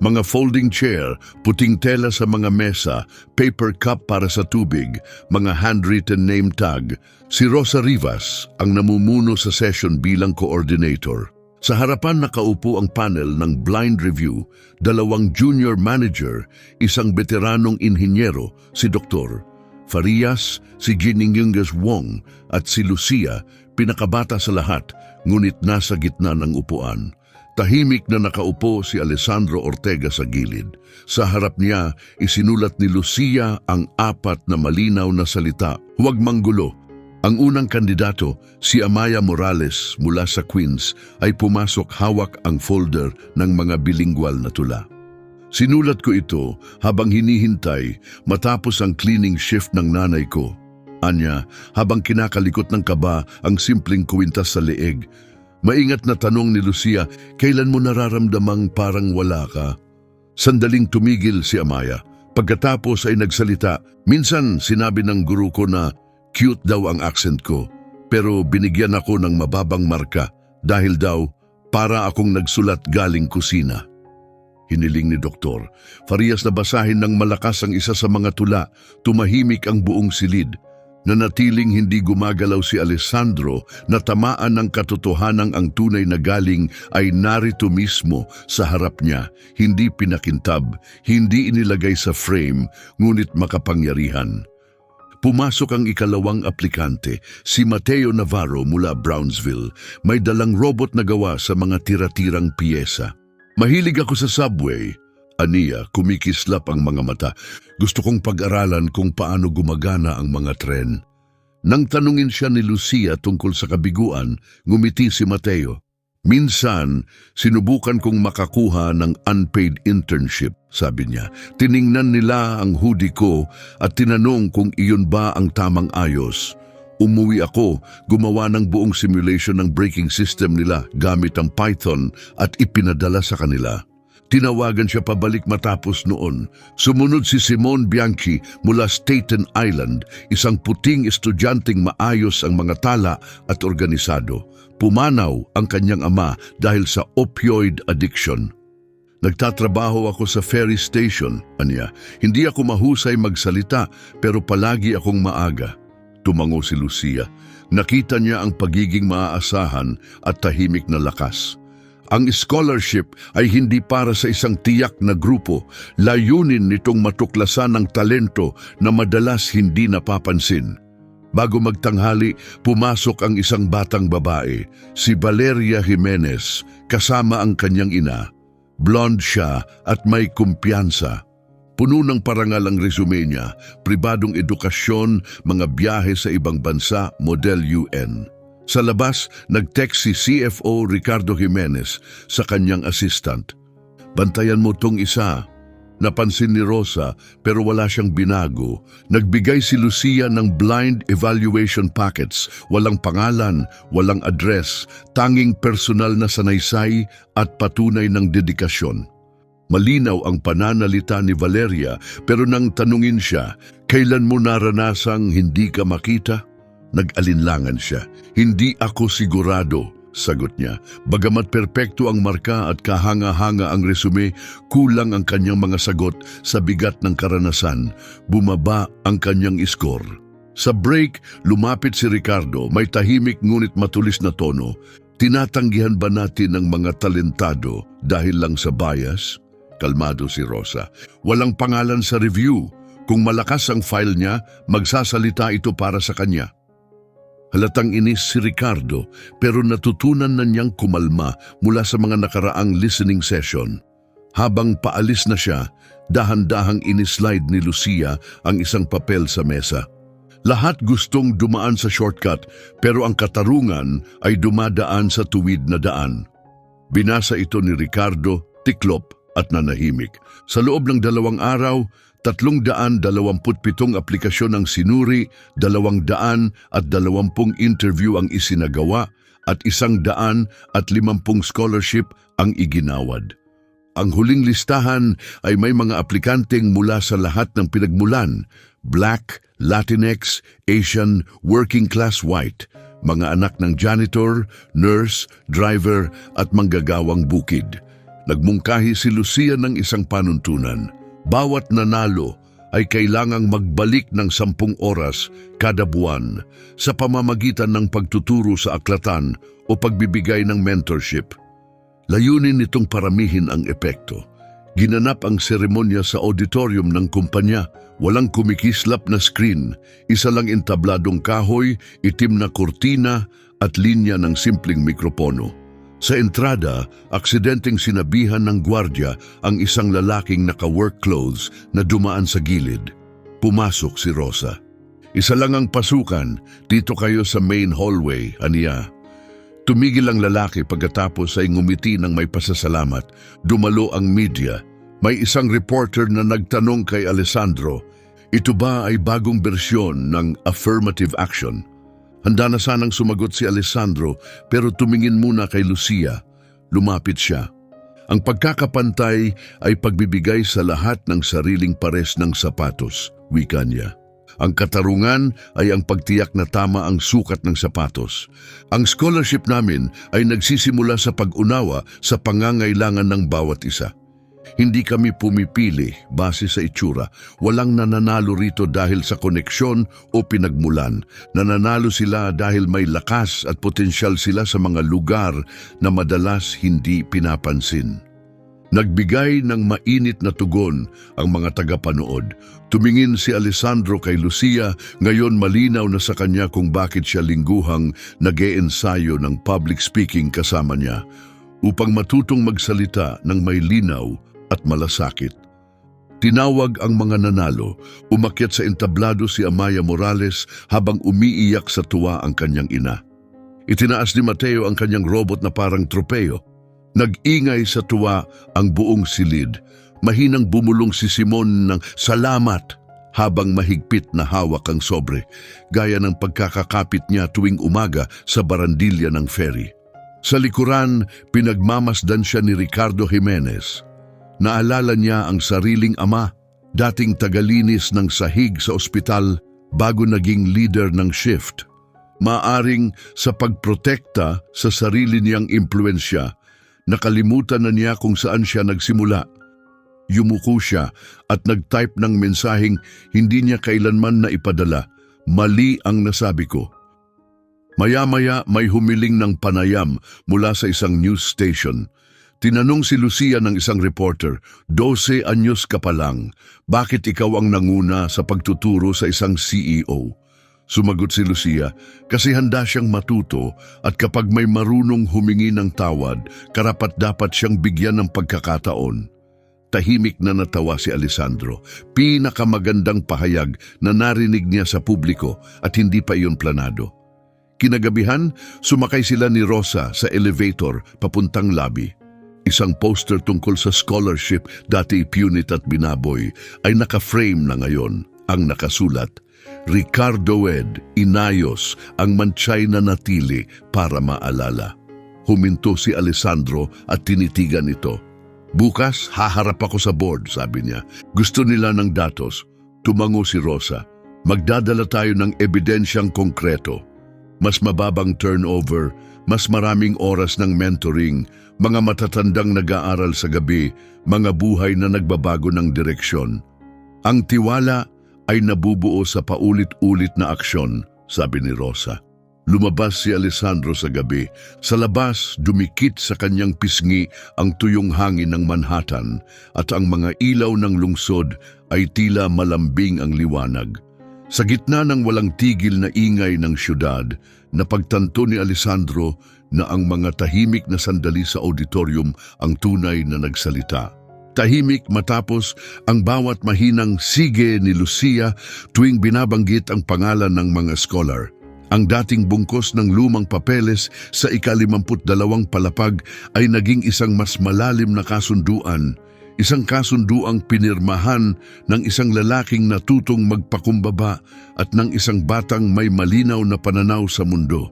Mga folding chair, puting tela sa mga mesa, paper cup para sa tubig, mga handwritten name tag. Si Rosa Rivas ang namumuno sa session bilang coordinator. Sa harapan nakaupo ang panel ng blind review, 2 junior manager, isang veteranong inhinyero, si Dr. Farias, si Giningyungas Wong at si Lucia, pinakabata sa lahat, ngunit nasa gitna ng upuan. Tahimik na nakaupo si Alessandro Ortega sa gilid. Sa harap niya, isinulat ni Lucia ang 4 na malinaw na salita, "Huwag manggulo." Ang unang kandidato, si Amaya Morales mula sa Queens, ay pumasok hawak ang folder ng mga bilingual na tula. Sinulat ko ito habang hinihintay matapos ang cleaning shift ng nanay ko. Anya, habang kinakalikot ng kaba ang simpleng kwintas sa leeg. Maingat na tanong ni Lucia, kailan mo nararamdamang parang wala ka? Sandaling tumigil si Amaya. Pagkatapos ay nagsalita, minsan sinabi ng guru ko na cute daw ang accent ko, pero binigyan ako ng mababang marka dahil daw para akong nagsulat galing kusina. Hiniling ni Dr. Farias na basahin ng malakas ang isa sa mga tula, tumahimik ang buong silid. Nanatiling hindi gumagalaw si Alessandro na tamaan ng katotohanang ang tunay na galing ay narito mismo sa harap niya, hindi pinakintab, hindi inilagay sa frame, ngunit makapangyarihan. Pumasok ang ikalawang aplikante, si Mateo Navarro mula Brownsville, may dalang robot na gawa sa mga tira-tirang piyesa. Mahilig ako sa subway. Aniya, kumikislap ang mga mata. Gusto kong pag-aralan kung paano gumagana ang mga tren. Nang tanungin siya ni Lucia tungkol sa kabiguan, ngumiti si Mateo. Minsan, sinubukan kong makakuha ng unpaid internship, sabi niya. Tiningnan nila ang hoodie ko at tinanong kung iyon ba ang tamang ayos. Umuwi ako, gumawa ng buong simulation ng braking system nila gamit ang Python at ipinadala sa kanila. Tinawagan siya pabalik matapos noon. Sumunod si Simone Bianchi mula Staten Island, isang puting estudyanteng maayos ang mga tala at organisado. Pumanaw ang kanyang ama dahil sa opioid addiction. Nagtatrabaho ako sa ferry station, aniya. Hindi ako mahusay magsalita pero palagi akong maaga. Tumango si Lucia. Nakita niya ang pagiging maaasahan at tahimik na lakas. Ang scholarship ay hindi para sa isang tiyak na grupo. Layunin nitong matuklasan ang talento na madalas hindi napapansin. Bago magtanghali, pumasok ang isang batang babae, si Valeria Jimenez, kasama ang kanyang ina. Blonde siya at may kumpiyansa. Puno ng parangal ang resume niya, pribadong edukasyon, mga biyahe sa ibang bansa, model UN. Sa labas, nag-text si CFO Ricardo Jimenez sa kanyang assistant. Bantayan mo tong isa. Napansin ni Rosa pero wala siyang binago. Nagbigay si Lucia ng blind evaluation packets, walang pangalan, walang address, tanging personal na sanaysay at patunay ng dedikasyon. Malinaw ang pananalita ni Valeria pero nang tanungin siya, kailan mo naranasang hindi ka makita? Nag-alinlangan siya. Hindi ako sigurado, sagot niya. Bagamat perpekto ang marka at kahanga-hanga ang resume, kulang ang kanyang mga sagot sa bigat ng karanasan. Bumaba ang kanyang score. Sa break, lumapit si Ricardo, may tahimik ngunit matulis na tono. Tinatanggihan ba natin ang mga talentado dahil lang sa bias? Kalmado si Rosa. Walang pangalan sa review. Kung malakas ang file niya, magsasalita ito para sa kanya. Halatang inis si Ricardo pero natutunan na niyang kumalma mula sa mga nakaraang listening session. Habang paalis na siya, dahan-dahang inislide ni Lucia ang isang papel sa mesa. Lahat gustong dumaan sa shortcut pero ang katarungan ay dumadaan sa tuwid na daan. Binasa ito ni Ricardo, tiklop at nanahimik. Sa loob ng 2 araw, 327 aplikasyon ang sinuri, 220 interview ang isinagawa at 150 scholarship ang iginawad. Ang huling listahan ay may mga aplikanteng mula sa lahat ng pinagmulan, Black, Latinx, Asian, working class white, mga anak ng janitor, nurse, driver at manggagawang bukid. Nagmungkahi si Lucia ng isang panuntunan. Bawat nanalo ay kailangang magbalik ng 10 oras kada buwan sa pamamagitan ng pagtuturo sa aklatan o pagbibigay ng mentorship. Layunin nitong paramihin ang epekto. Ginanap ang seremonya sa auditorium ng kumpanya. Walang kumikislap na screen, isa lang entabladong kahoy, itim na kurtina at linya ng simpleng mikropono. Sa entrada, aksidenteng sinabihan ng gwardya ang isang lalaking naka-work clothes na dumaan sa gilid. Pumasok si Rosa. Isa lang ang pasukan, dito kayo sa main hallway, aniya. Tumigil ang lalaki pagkatapos ay ngumiti ng may pasasalamat. Dumalo ang media. May isang reporter na nagtanong kay Alessandro, ito ba ay bagong bersyon ng affirmative action? Handa na sanang sumagot si Alessandro pero tumingin muna kay Lucia. Lumapit siya. Ang pagkakapantay ay pagbibigay sa lahat ng sariling pares ng sapatos, wika niya. Ang katarungan ay ang pagtiyak na tama ang sukat ng sapatos. Ang scholarship namin ay nagsisimula sa pag-unawa sa pangangailangan ng bawat isa. Hindi kami pumipili base sa itsura. Walang nananalo rito dahil sa koneksyon o pinagmulan. Nananalo sila dahil may lakas at potensyal sila sa mga lugar na madalas hindi pinapansin. Nagbigay ng mainit na tugon ang mga tagapanood. Tumingin si Alessandro kay Lucia, ngayon malinaw na sa kanya kung bakit siya lingguhang nag-e-ensayo ng public speaking kasama niya upang matutong magsalita ng may linaw at malasakit. Tinawag ang mga nanalo, umakyat sa entablado si Amaya Morales habang umiiyak sa tuwa ang kanyang ina. Itinaas ni Mateo ang kanyang robot na parang tropeo. Nag-ingay sa tuwa ang buong silid. Mahinang bumulong si Simon ng salamat habang mahigpit na hawak ang sobre, gaya ng pagkakakapit niya tuwing umaga sa barandilya ng ferry. Sa likuran, pinagmamasdan siya ni Ricardo Jimenez. Naalala niya ang sariling ama, dating tagalinis ng sahig sa ospital bago naging leader ng shift. Maaring sa pagprotekta sa sarili niyang impluensya, nakalimutan na niya kung saan siya nagsimula. Yumuko siya at nag-type ng mensaheng hindi niya kailanman na ipadala. Mali ang nasabi ko. Maya-maya may humiling ng panayam mula sa isang news station. Tinanong si Lucia ng isang reporter, 12 anyos ka pa lang, bakit ikaw ang nanguna sa pagtuturo sa isang CEO? Sumagot si Lucia, kasi handa siyang matuto at kapag may marunong humingi ng tawad, karapat-dapat siyang bigyan ng pagkakataon. Tahimik na natawa si Alessandro, pinakamagandang pahayag na narinig niya sa publiko at hindi pa iyon planado. Kinagabihan, sumakay sila ni Rosa sa elevator papuntang lobby. Isang poster tungkol sa scholarship dati ipunit at binaboy ay naka-frame na ngayon. Ang nakasulat, Ricardo Ed, inayos ang mantsay na natili para maalala. Huminto si Alessandro at tinitigan ito. Bukas, haharap ako sa board, sabi niya. Gusto nila ng datos. Tumango si Rosa. Magdadala tayo ng ebidensyang konkreto. Mas mababang turnover, mas maraming oras ng mentoring, mga matatandang nag-aaral sa gabi, mga buhay na nagbabago ng direksyon. Ang tiwala ay nabubuo sa paulit-ulit na aksyon, sabi ni Rosa. Lumabas si Alessandro sa gabi. Sa labas, dumikit sa kanyang pisngi ang tuyong hangin ng Manhattan at ang mga ilaw ng lungsod ay tila malambing ang liwanag. Sa gitna ng walang tigil na ingay ng syudad, napagtanto ni Alessandro na ang mga tahimik na sandali sa auditorium ang tunay na nagsalita. Tahimik matapos ang bawat mahinang sige ni Lucia tuwing binabanggit ang pangalan ng mga scholar. Ang dating bungkos ng lumang papeles sa ika-52 palapag ay naging isang mas malalim na kasunduan. Isang kasunduang pinirmahan ng isang lalaking natutong magpakumbaba at ng isang batang may malinaw na pananaw sa mundo.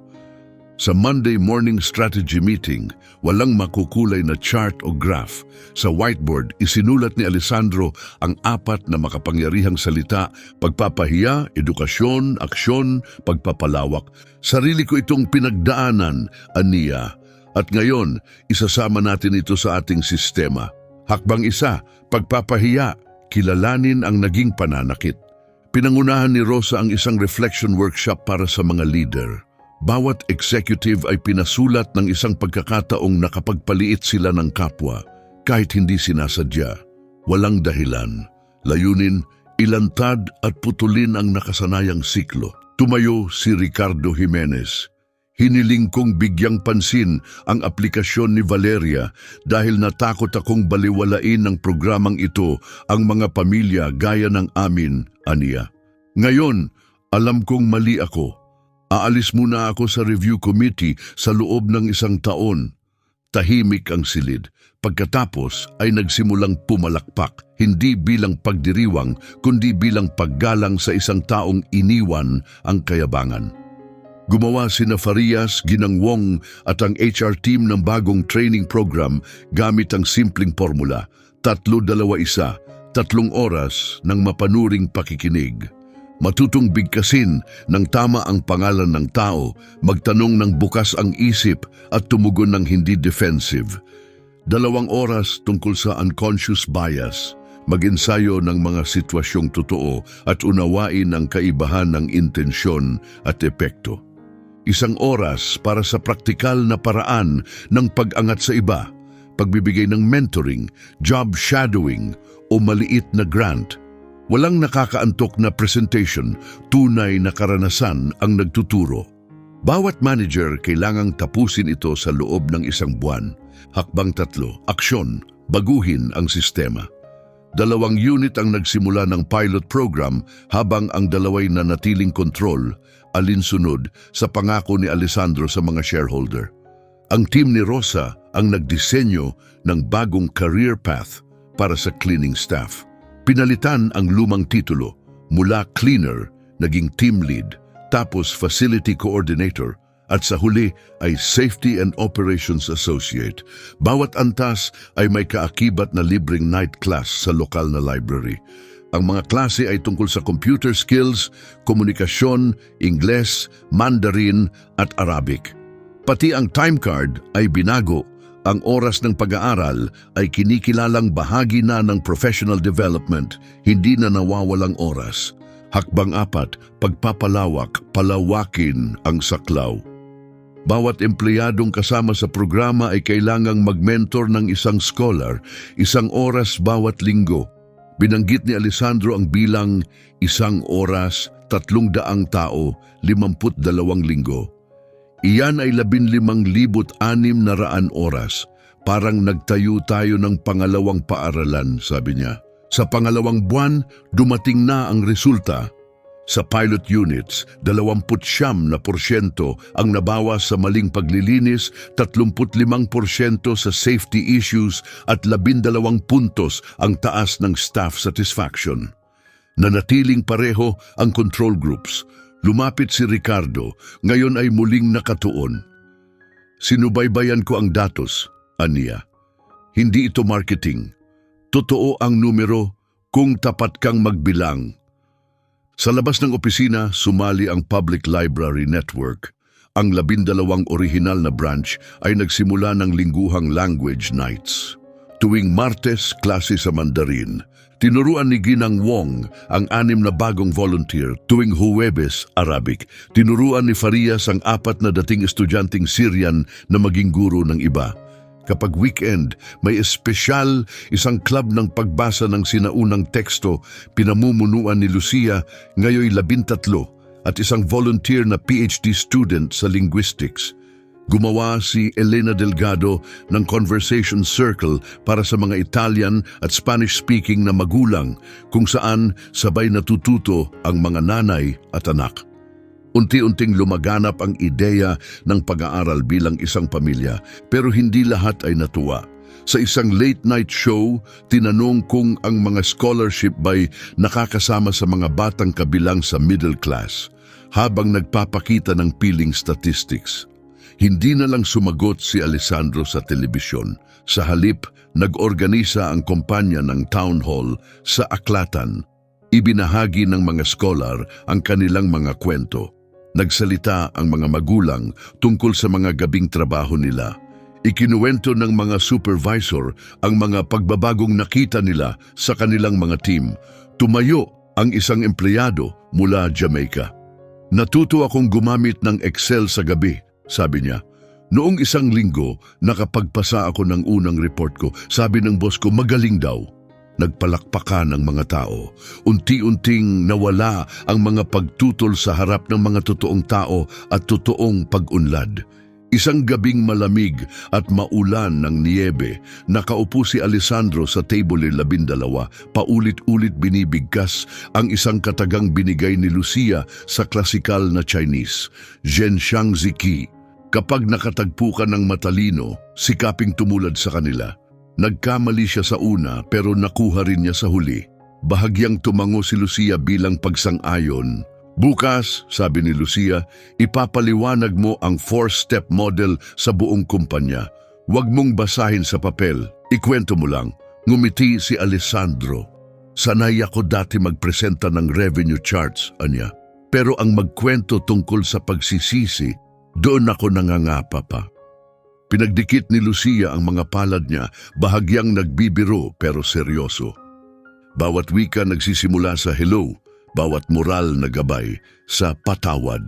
Sa Monday morning strategy meeting, walang makukulay na chart o graph. Sa whiteboard, isinulat ni Alessandro ang 4 na makapangyarihang salita: pagpapahiya, edukasyon, aksyon, pagpapalawak. Sarili ko itong pinagdaanan, aniya. At ngayon, isasama natin ito sa ating sistema. Hakbang 1, pagpapahiya, kilalanin ang naging pananakit. Pinangunahan ni Rosa ang isang reflection workshop para sa mga leader. Bawat executive ay pinasulat ng isang pagkakataong nakapagpaliit sila ng kapwa, kahit hindi sinasadya. Walang dahilan. Layunin, ilantad at putulin ang nakasanayang siklo. Tumayo si Ricardo Jimenez. Hiniling kong bigyang pansin ang aplikasyon ni Valeria dahil natakot akong baliwalain ng programang ito ang mga pamilya gaya ng amin, aniya. Ngayon, alam kong mali ako. Aalis muna ako sa review committee sa loob ng 1 taon. Tahimik ang silid. Pagkatapos ay nagsimulang pumalakpak, hindi bilang pagdiriwang, kundi bilang paggalang sa isang taong iniwan ang kayabangan. Gumawa sina Farias, Ginangwong at ang HR team ng bagong training program gamit ang simpleng formula, 3-2-1, 3 oras ng mapanuring pakikinig. Matutong bigkasin ng tama ang pangalan ng tao, magtanong ng bukas ang isip at tumugon ng hindi defensive. 2 oras tungkol sa unconscious bias, mag-ensayo ng mga sitwasyong totoo at unawain ang kaibahan ng intensyon at epekto. 1 oras para sa praktikal na paraan ng pag-angat sa iba, pagbibigay ng mentoring, job shadowing o maliit na grant. Walang nakakaantok na presentation, tunay na karanasan ang nagtuturo. Bawat manager kailangang tapusin ito sa loob ng 1 buwan. Hakbang 3, aksyon, baguhin ang sistema. 2 unit ang nagsimula ng pilot program habang ang 2 na natiling kontrol, alinsunod sa pangako ni Alessandro sa mga shareholder. Ang team ni Rosa ang nagdisenyo ng bagong career path para sa cleaning staff. Pinalitan ang lumang titulo, mula cleaner, naging team lead, tapos facility coordinator, at sa huli ay Safety and Operations Associate. Bawat antas ay may kaakibat na libreng night class sa lokal na library. Ang mga klase ay tungkol sa computer skills, komunikasyon, Ingles, Mandarin at Arabic. Pati ang time card ay binago. Ang oras ng pag-aaral ay kinikilalang bahagi na ng professional development, hindi na nawawalang oras. Hakbang 4, palawakin ang saklaw. Bawat empleyadong kasama sa programa ay kailangang mag-mentor ng isang scholar, 1 oras bawat linggo. Binanggit ni Alessandro ang bilang 1 oras, 300 tao, 52 linggo. Iyan ay 15,600 oras. Parang nagtayo tayo ng pangalawang paaralan, sabi niya. Sa pangalawang buwan, dumating na ang resulta. Sa pilot units, 29% ang nabawas sa maling paglilinis, 35% sa safety issues at 12 puntos ang taas ng staff satisfaction. Nanatiling pareho ang control groups. Lumapit si Ricardo, ngayon ay muling nakatuon. Sinubaybayan ko ang datos, aniya. Hindi ito marketing. Totoo ang numero kung tapat kang magbilang. Sa labas ng opisina, sumali ang Public Library Network. Ang 12 orihinal na branch ay nagsimula ng lingguhang language nights. Tuwing Martes, klase sa Mandarin. Tinuruan ni Ginang Wong ang 6 na bagong volunteer. Tuwing Huwebes, Arabic. Tinuruan ni Farias ang 4 na dating estudyanteng Syrian na maging guro ng iba. Kapag weekend, may espesyal, isang club ng pagbasa ng sinaunang teksto, pinamumunuan ni Lucia, ngayoy 13, at isang volunteer na PhD student sa linguistics. Gumawa si Elena Delgado ng Conversation Circle para sa mga Italian at Spanish-speaking na magulang, kung saan sabay natututo ang mga nanay at anak. Unti-unting lumaganap ang ideya ng pag-aaral bilang isang pamilya, pero hindi lahat ay natuwa. Sa isang late-night show, tinanong kung ang mga scholarship ba'y nakakasama sa mga batang kabilang sa middle class, habang nagpapakita ng piling statistics. Hindi na lang sumagot si Alessandro sa telebisyon. Sa halip, nag-organisa ang kumpanya ng town hall sa Aklatan. Ibinahagi ng mga scholar ang kanilang mga kwento. Nagsalita ang mga magulang tungkol sa mga gabing trabaho nila. Ikinuwento ng mga supervisor ang mga pagbabagong nakita nila sa kanilang mga team. Tumayo ang isang empleyado mula Jamaica. Natuto akong gumamit ng Excel sa gabi, sabi niya. Noong 1 linggo, nakapagpasa ako ng unang report ko. Sabi ng boss ko, magaling daw. Nagpalakpakan ang mga tao. Unti-unting nawala ang mga pagtutol sa harap ng mga totoong tao at totoong pag-unlad. Isang gabing malamig at maulan ng niyebe, nakaupo si Alessandro sa table 12, paulit-ulit binibigkas ang isang katagang binigay ni Lucia sa klasikal na Chinese, Zhenxiang Ziki. Kapag nakatagpo ka ng matalino, sikaping tumulad sa kanila. Nagkamali siya sa una pero nakuha rin niya sa huli. Bahagyang tumango si Lucia bilang pagsang-ayon. Bukas, sabi ni Lucia, ipapaliwanag mo ang 4-step model sa buong kumpanya. Huwag mong basahin sa papel, ikwento mo lang. Ngumiti si Alessandro. Sanay ako dati magpresenta ng revenue charts, anya. Pero ang magkwento tungkol sa pagsisisi, doon ako nangangapa pa. Pinagdikit ni Lucia ang mga palad niya, bahagyang nagbibiro pero seryoso. Bawat wika nagsisimula sa hello, bawat moral na gabay sa patawad.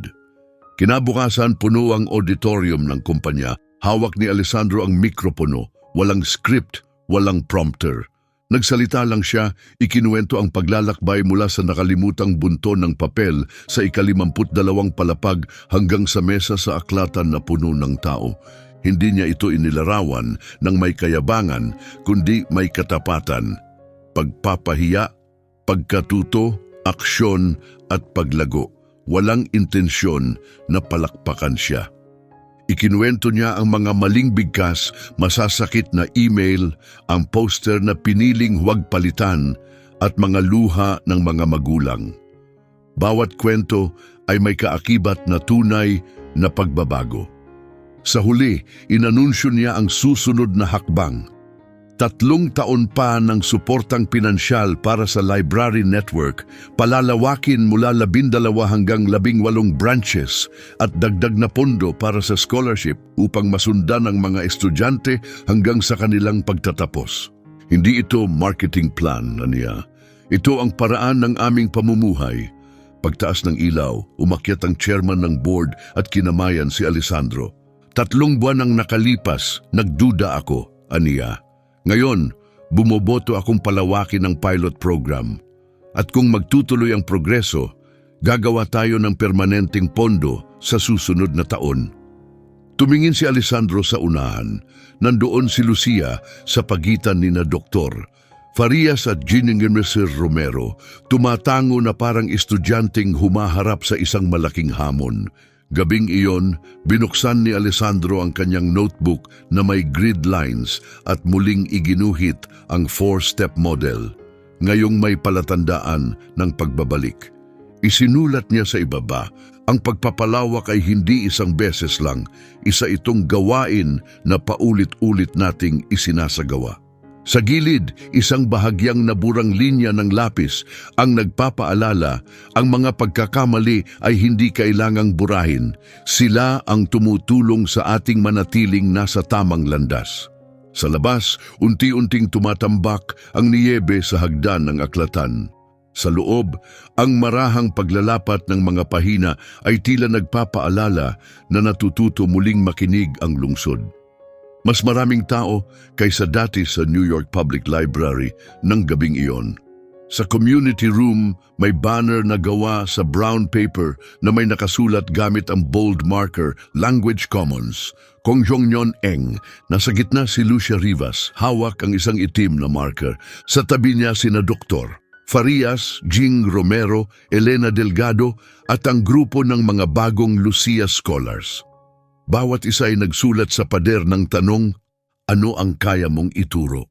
Kinabukasan puno ang auditorium ng kumpanya, hawak ni Alessandro ang mikropono, walang script, walang prompter. Nagsalita lang siya, ikinuwento ang paglalakbay mula sa nakalimutang bunton ng papel sa 52 palapag hanggang sa mesa sa aklatan na puno ng tao. Hindi niya ito inilarawan ng may kayabangan, kundi may katapatan, pagpapahiya, pagkatuto, aksyon at paglago. Walang intensyon na palakpakan siya. Ikinuwento niya ang mga maling bigkas, masasakit na email, ang poster na piniling huwag palitan at mga luha ng mga magulang. Bawat kwento ay may kaakibat na tunay na pagbabago. Sa huli, inanunsyo niya ang susunod na hakbang. 3 taon pa ng suportang pinansyal para sa library network, palalawakin mula 12 hanggang 18 branches at dagdag na pondo para sa scholarship upang masundan ang mga estudyante hanggang sa kanilang pagtatapos. Hindi ito marketing plan, aniya. Ito ang paraan ng aming pamumuhay. Pagtaas ng ilaw, umakyat ang chairman ng board at kinamayan si Alessandro. 3 buwan ang nakalipas, nagduda ako, aniya. Ngayon, bumoboto akong palawakin ang pilot program. At kung magtutuloy ang progreso, gagawa tayo ng permanenteng pondo sa susunod na taon. Tumingin si Alessandro sa unahan. Nandoon si Lucia sa pagitan ni na Doktor Farias at Giningin Mr. Romero, tumatango na parang estudyanteng humaharap sa isang malaking hamon. Gabing iyon, binuksan ni Alessandro ang kanyang notebook na may grid lines at muling iginuhit ang 4-step model. Ngayong may palatandaan ng pagbabalik. Isinulat niya sa ibaba, ang pagpapalawak ay hindi isang beses lang, isa itong gawain na paulit-ulit nating isinasagawa. Sa gilid, isang bahagyang naburang linya ng lapis ang nagpapaalala ang mga pagkakamali ay hindi kailangang burahin. Sila ang tumutulong sa ating manatiling nasa tamang landas. Sa labas, unti-unting tumatambak ang niyebe sa hagdan ng aklatan. Sa loob, ang marahang paglalapat ng mga pahina ay tila nagpapaalala na natututo muling makinig ang lungsod. Mas maraming tao kaysa dati sa New York Public Library ng gabing iyon. Sa community room, may banner na gawa sa brown paper na may nakasulat gamit ang bold marker, Language Commons. Kong Jongnyon Eng, nasa gitna si Lucia Rivas, hawak ang isang itim na marker. Sa tabi niya sina Doktor Farias, Ging Romero, Elena Delgado at ang grupo ng mga bagong Lucia Scholars. Bawat isa ay nagsulat sa pader ng tanong, ano ang kaya mong ituro?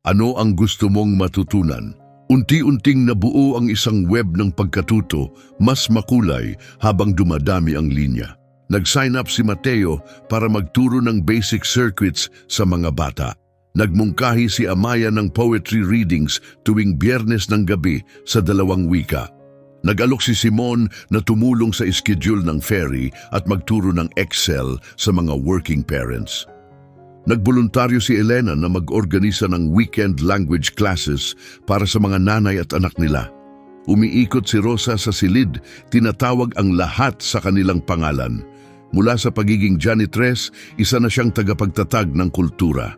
Ano ang gusto mong matutunan? Unti-unting nabuo ang isang web ng pagkatuto, mas makulay habang dumadami ang linya. Nag-sign up si Mateo para magturo ng basic circuits sa mga bata. Nagmungkahi si Amaya ng poetry readings tuwing Biyernes ng gabi sa 2 wika. Nag-alok si Simon na tumulong sa schedule ng ferry at magturo ng Excel sa mga working parents. Nagboluntaryo si Elena na mag-organisa ng weekend language classes para sa mga nanay at anak nila. Umiikot si Rosa sa silid, tinatawag ang lahat sa kanilang pangalan. Mula sa pagiging janitress, isa na siyang tagapagtatag ng kultura.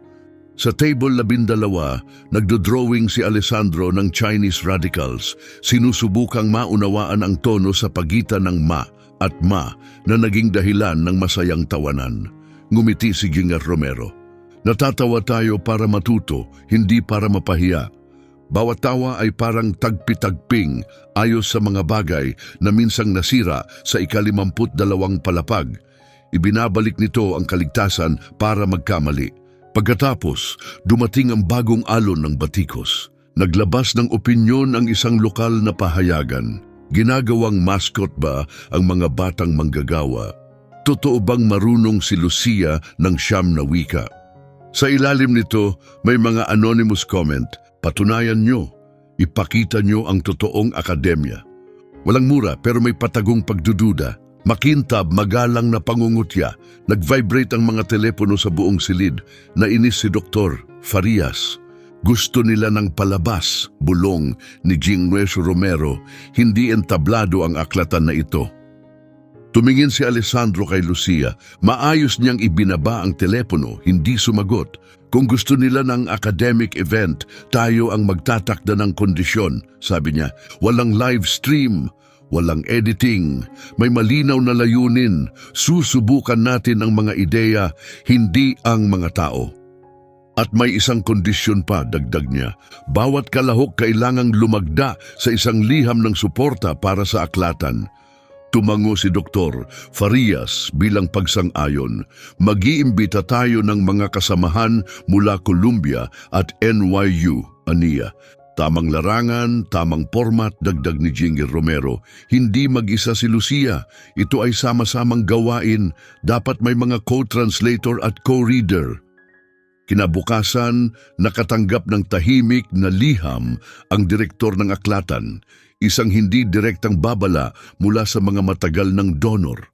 Sa table 12, nagdodrawing si Alessandro ng Chinese radicals, sinusubukang maunawaan ang tono sa pagitan ng ma at ma na naging dahilan ng masayang tawanan. Ngumiti si Gingar Romero. Natatawa tayo para matuto, hindi para mapahiya. Bawat tawa ay parang tagpi-tagping ayos sa mga bagay na minsang nasira sa 52 palapag. Ibinabalik nito ang kaligtasan para magkamali. Pagkatapos, dumating ang bagong alon ng batikos. Naglabas ng opinyon ang isang lokal na pahayagan. Ginagawang mascot ba ang mga batang manggagawa? Totoo bang marunong si Lucia ng 9 na wika? Sa ilalim nito, may mga anonymous comment. Patunayan nyo, ipakita nyo ang totoong akademya. Walang mura pero may patagong pagdududa. Makintab, magalang na pangungutya. Nag-vibrate ang mga telepono sa buong silid. Nainis si Dr. Farias. Gusto nila ng palabas, bulong ni Ging Romero. Hindi entablado ang aklatan na ito. Tumingin si Alessandro kay Lucia. Maayos niyang ibinaba ang telepono, hindi sumagot. Kung gusto nila ng academic event, tayo ang magtatakda ng kondisyon, sabi niya. Walang live stream. Walang editing, may malinaw na layunin, susubukan natin ang mga ideya, hindi ang mga tao. At may isang kondisyon pa, dagdag niya, bawat kalahok kailangang lumagda sa isang liham ng suporta para sa aklatan. Tumango si Dr. Farias bilang pagsang-ayon. Mag-iimbita tayo ng mga kasamahan mula Columbia at NYU, aniya. Tamang larangan, tamang format, dagdag ni Ging Romero. Hindi mag-isa si Lucia. Ito ay sama-samang gawain. Dapat may mga co-translator at co-reader. Kinabukasan, nakatanggap ng tahimik na liham ang direktor ng aklatan. Isang hindi direktang babala mula sa mga matagal ng donor.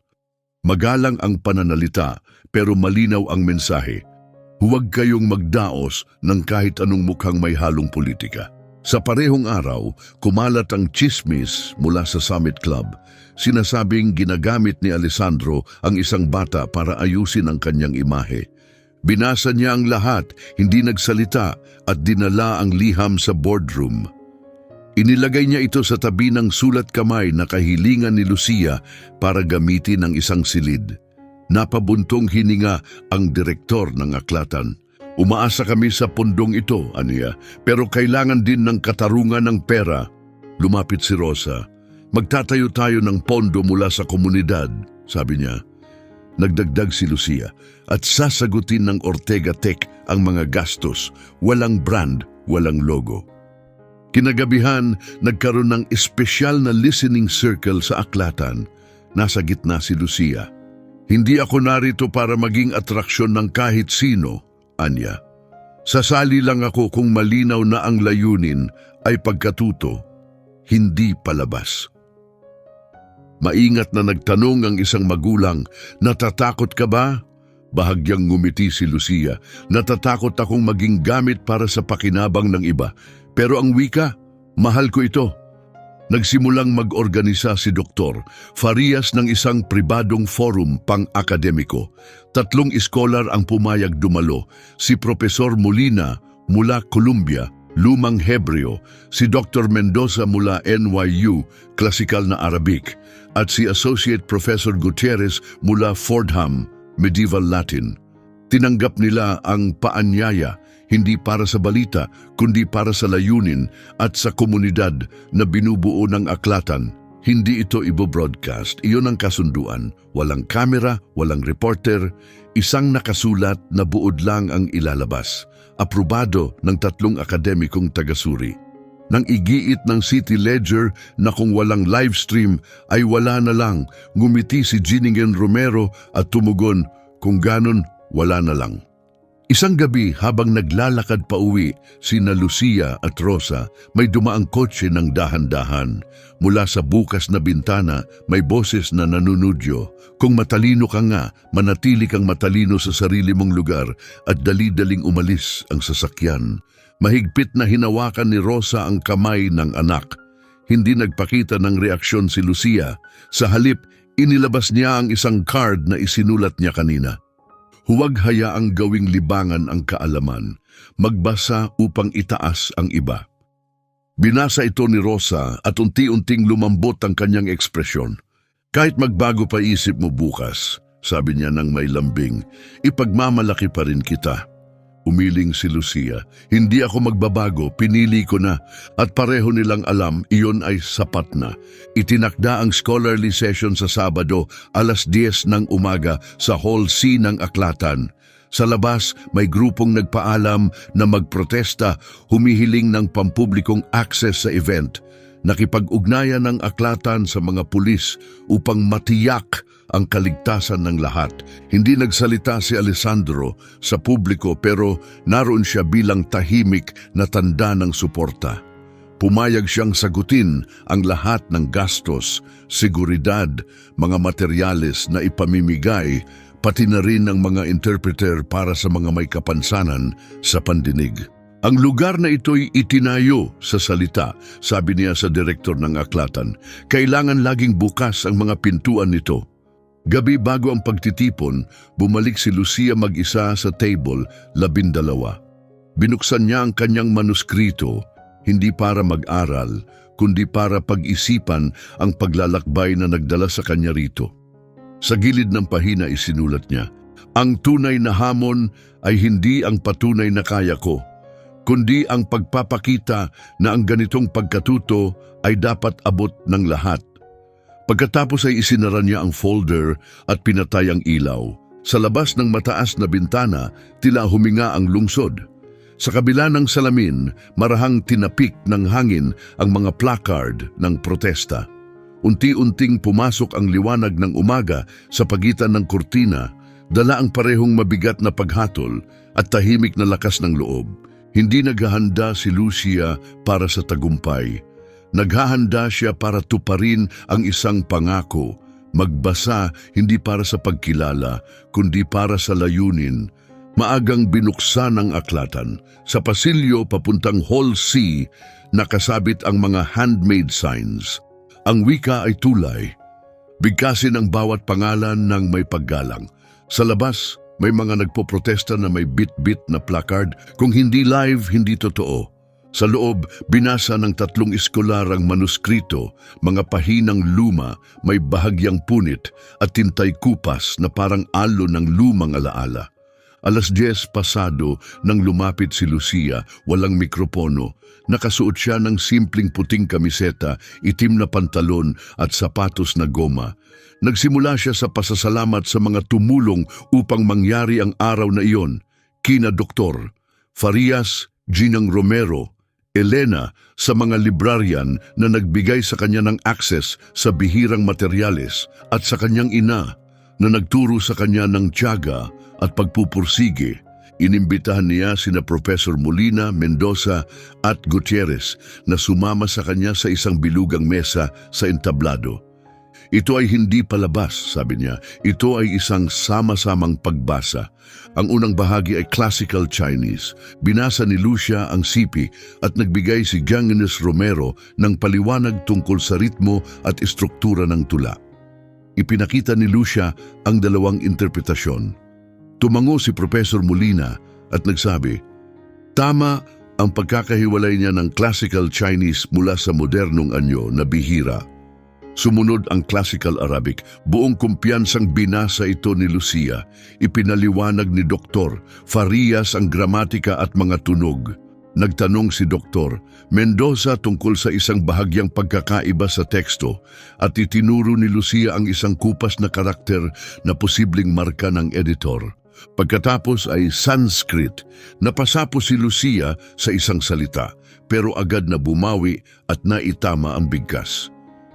Magalang ang pananalita pero malinaw ang mensahe. Huwag kayong magdaos ng kahit anong mukhang may halong politika. Sa parehong araw, kumalat ang tsismis mula sa Summit Club. Sinasabing ginagamit ni Alessandro ang isang bata para ayusin ang kanyang imahe. Binasa niya ang lahat, hindi nagsalita at dinala ang liham sa boardroom. Inilagay niya ito sa tabi ng sulat kamay na kahilingan ni Lucia para gamitin ang isang silid. Napabuntong hininga ang direktor ng aklatan. Umaasa kami sa pundong ito, aniya, pero kailangan din ng katarungan ng pera. Lumapit si Rosa. Magtatayo tayo ng pondo mula sa komunidad, sabi niya. Nagdagdag si Lucia at sasagutin ng Ortega Tech ang mga gastos, walang brand, walang logo. Kinagabihan, nagkaroon ng espesyal na listening circle sa aklatan. Nasa gitna si Lucia. Hindi ako narito para maging atraksyon ng kahit sino, anya. Sasali lang ako kung malinaw na ang layunin ay pagkatuto, hindi palabas. Maingat na nagtanong ang isang magulang, natatakot ka ba? Bahagyang ngumiti si Lucia, natatakot akong maging gamit para sa pakinabang ng iba. Pero ang wika, mahal ko ito. Nagsimulang mag-organisa si Dr. Farias ng isang pribadong forum pang-akademiko. 3 iskolar ang pumayag dumalo, si Profesor Molina mula Columbia, Lumang Hebreo, si Dr. Mendoza mula NYU, Klasikal na Arabic, at si Associate Professor Gutierrez mula Fordham, Medieval Latin. Tinanggap nila ang paanyaya, hindi para sa balita, kundi para sa layunin at sa komunidad na binubuo ng aklatan. Hindi ito ibo-broadcast, iyon ang kasunduan. Walang kamera, walang reporter, isang nakasulat na buod lang ang ilalabas. Aprobado ng 3 akademikong tagasuri. Nang igiit ng City Ledger na kung walang livestream ay wala na lang, ngumiti si Ginningen Romero at tumugon, kung ganon, wala na lang. Isang gabi habang naglalakad pa uwi, sina Lucia at Rosa, may dumaang kotse ng dahan-dahan. Mula sa bukas na bintana, may boses na nanunudyo. Kung matalino ka nga, manatili kang matalino sa sarili mong lugar at dali-daling umalis ang sasakyan. Mahigpit na hinawakan ni Rosa ang kamay ng anak. Hindi nagpakita ng reaksyon si Lucia. Sa halip, inilabas niya ang isang card na isinulat niya kanina. Huwag hayaang gawing libangan ang kaalaman, magbasa upang itaas ang iba. Binasa ito ni Rosa at unti-unting lumambot ang kanyang ekspresyon. Kahit magbago pa isip mo bukas, sabi niya nang may lambing, ipagmamalaki pa rin kita. Umiling si Lucia, hindi ako magbabago, pinili ko na at pareho nilang alam iyon ay sapat na. Itinakda ang scholarly session sa Sabado, 10:00 ng umaga sa Hall C ng Aklatan. Sa labas, may grupong nagpaalam na magprotesta, humihiling ng pampublikong access sa event. Nakipag-ugnayan ng Aklatan sa mga pulis upang matiyak ang kaligtasan ng lahat. Hindi nagsalita si Alessandro sa publiko pero naroon siya bilang tahimik na tanda ng suporta. Pumayag siyang sagutin ang lahat ng gastos, seguridad, mga materyales na ipamimigay, pati na rin ang mga interpreter para sa mga may kapansanan sa pandinig. Ang lugar na ito'y itinayo sa salita, sabi niya sa direktor ng Aklatan. Kailangan laging bukas ang mga pintuan nito. Gabi bago ang pagtitipon, bumalik si Lucia mag-isa sa table, 12. Binuksan niya ang kanyang manuskrito, hindi para mag-aral, kundi para pag-isipan ang paglalakbay na nagdala sa kanya rito. Sa gilid ng pahina isinulat niya, ang tunay na hamon ay hindi ang patunay na kaya ko, kundi ang pagpapakita na ang ganitong pagkatuto ay dapat abot ng lahat. Pagkatapos ay isinara niya ang folder at pinatay ang ilaw. Sa labas ng mataas na bintana, tila huminga ang lungsod. Sa kabila ng salamin, marahang tinapik ng hangin ang mga placard ng protesta. Unti-unting pumasok ang liwanag ng umaga sa pagitan ng kurtina, dala ang parehong mabigat na paghatol at tahimik na lakas ng loob. Hindi naghahanda si Lucia para sa tagumpay. Naghahanda siya para tuparin ang isang pangako, magbasa hindi para sa pagkilala, kundi para sa layunin. Maagang binuksan ang aklatan. Sa pasilyo papuntang Hall C, nakasabit ang mga handmade signs. Ang wika ay tulay. Bigkasin ang bawat pangalan ng may paggalang. Sa labas, may mga nagpoprotesta na may bit-bit na placard. Kung hindi live, hindi totoo. Sa loob, binasa ng 3 eskolar ang manuskrito, mga pahinang luma, may bahagyang punit at tintay kupas na parang alo ng lumang alaala. 10:00 pasado nang lumapit si Lucia, walang mikropono. Nakasuot siya ng simpleng puting kamiseta, itim na pantalon at sapatos na goma. Nagsimula siya sa pasasalamat sa mga tumulong upang mangyari ang araw na iyon. Kina Doktor Farias, Ginang Romero, Elena, sa mga librarian na nagbigay sa kanya ng access sa bihirang materyales, at sa kanyang ina na nagturo sa kanya ng tiyaga at pagpupursige. Inimbitahan niya sina Professor Molina, Mendoza at Gutierrez na sumama sa kanya sa isang bilugang mesa sa entablado. Ito ay hindi palabas, sabi niya. Ito ay isang sama-samang pagbasa. Ang unang bahagi ay classical Chinese. Binasa ni Lucia ang sipi at nagbigay si Giannis Romero ng paliwanag tungkol sa ritmo at istruktura ng tula. Ipinakita ni Lucia ang 2 interpretasyon. Tumango si Professor Molina at nagsabi, "Tama ang pagkakahiwalay niya ng classical Chinese mula sa modernong anyo na bihira." Sumunod ang classical Arabic. Buong kumpiyansang binasa ito ni Lucia. Ipinaliwanag ni Dr. Farias ang gramatika at mga tunog. Nagtanong si Dr. Mendoza tungkol sa isang bahagyang pagkakaiba sa teksto at itinuro ni Lucia ang isang kupas na karakter na posibleng marka ng editor. Pagkatapos ay Sanskrit. Napasapo si Lucia sa isang salita, pero agad na bumawi at naitama ang bigkas.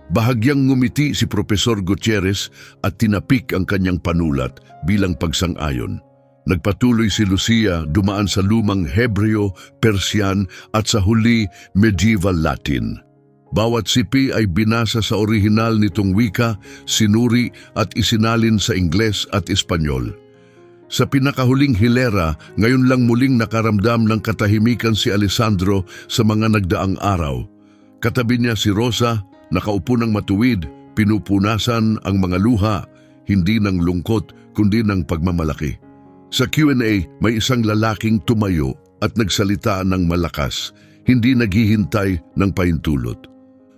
Bahagyang ngumiti si Profesor Gutierrez at tinapik ang kanyang panulat bilang pagsang-ayon. Nagpatuloy si Lucia, dumaan sa lumang Hebreo, Persian at sa huli medieval Latin. Bawat sipi ay binasa sa orihinal nitong wika, sinuri at isinalin sa Ingles at Espanyol. Sa pinakahuling hilera, ngayon lang muling nakaramdam ng katahimikan si Alessandro sa mga nagdaang araw. Katabi niya si Rosa, nakaupo ng matuwid, pinupunasan ang mga luha, hindi ng lungkot kundi ng pagmamalaki. Sa Q&A, may isang lalaking tumayo at nagsalita ng malakas, hindi naghihintay ng pahintulot.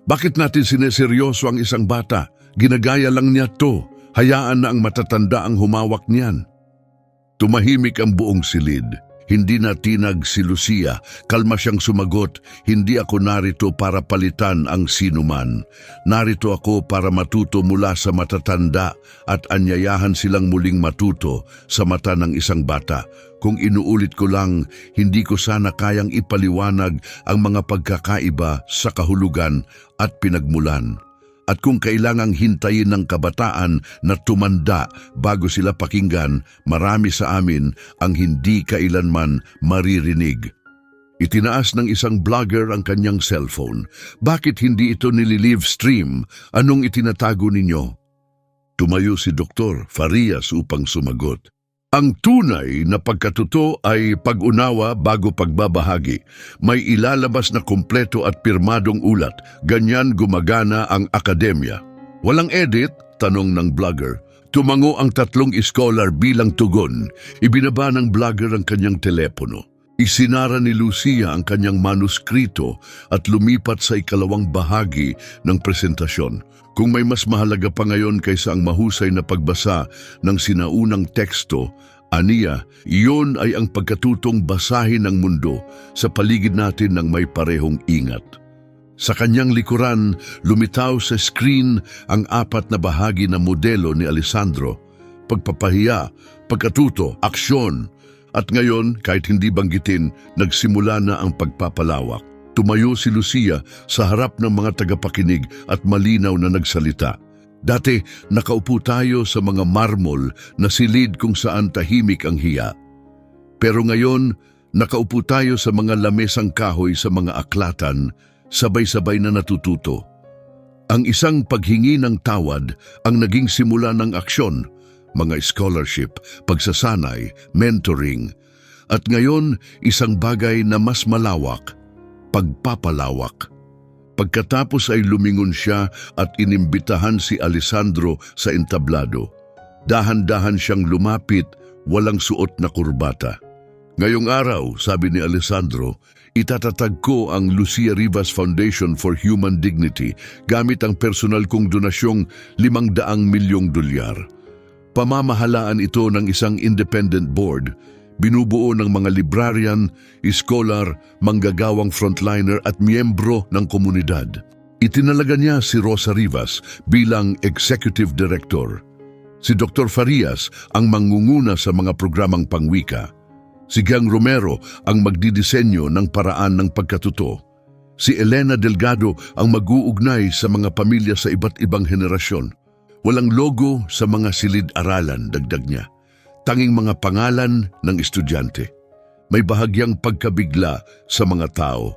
"Bakit natin sineseryoso ang isang bata? Ginagaya lang niya to. Hayaan na ang matatanda ang humawak niyan." Tumahimik ang buong silid. Hindi natinag si Lucia. Kalma siyang sumagot, "Hindi ako narito para palitan ang sinuman. Narito ako para matuto mula sa matatanda at anyayahan silang muling matuto sa mata ng isang bata. Kung inuulit ko lang, hindi ko sana kayang ipaliwanag ang mga pagkakaiba sa kahulugan at pinagmulan. At kung kailangang hintayin ng kabataan na tumanda bago sila pakinggan, marami sa amin ang hindi kailanman maririnig." Itinaas ng isang vlogger ang kanyang cellphone. "Bakit hindi ito nililive stream? Anong itinatago ninyo?" Tumayo si Dr. Farias upang sumagot. "Ang tunay na pagkatuto ay pag-unawa bago pagbabahagi. May ilalabas na kumpleto at pirmadong ulat. Ganyan gumagana ang akademya." "Walang edit?" tanong ng vlogger. Tumango ang 3 scholar bilang tugon. Ibinaba ng vlogger ang kanyang telepono. Isinara ni Lucia ang kanyang manuskrito at lumipat sa ikalawang bahagi ng presentasyon. Kung may mas mahalaga pa ngayon kaysa ang mahusay na pagbasa ng sinaunang teksto, aniya, iyon ay ang pagkatutong basahin ang mundo sa paligid natin ng may parehong ingat. Sa kanyang likuran, lumitaw sa screen ang 4 na bahagi ng modelo ni Alessandro: pagpapahiya, pagkatuto, aksyon. At ngayon, kahit hindi banggitin, nagsimula na ang pagpapalawak. Tumayo si Lucia sa harap ng mga tagapakinig at malinaw na nagsalita. "Dati, nakaupo tayo sa mga marmol na silid kung saan tahimik ang hiya. Pero ngayon, nakaupo tayo sa mga lamesang kahoy sa mga aklatan, sabay-sabay na natututo. Ang isang paghingi ng tawad ang naging simula ng aksyon. mga scholarship, pagsasanay, mentoring. At ngayon, isang bagay na mas malawak, pagpapalawak. Pagkatapos ay lumingon siya at inimbitahan si Alessandro sa entablado. Dahan-dahan siyang lumapit, walang suot na kurbata. Ngayong araw, sabi ni Alessandro, itatatag ko ang Lucia Rivas Foundation for Human Dignity gamit ang personal kong donasyong 500 milyong dolyar. Pamamahalaan ito ng isang independent board, binubuo ng mga librarian, scholar, manggagawang frontliner at miyembro ng komunidad. Itinalaga niya si Rosa Rivas bilang executive director. Si Dr. Farias ang mangunguna sa mga programang pangwika. Si Gang Romero ang magdidisenyo ng paraan ng pagkatuto. Si Elena Delgado ang mag-uugnay sa mga pamilya sa iba't ibang henerasyon. Walang logo sa mga silid-aralan, dagdag niya. Tanging mga pangalan ng estudyante. May bahagyang pagkabigla sa mga tao.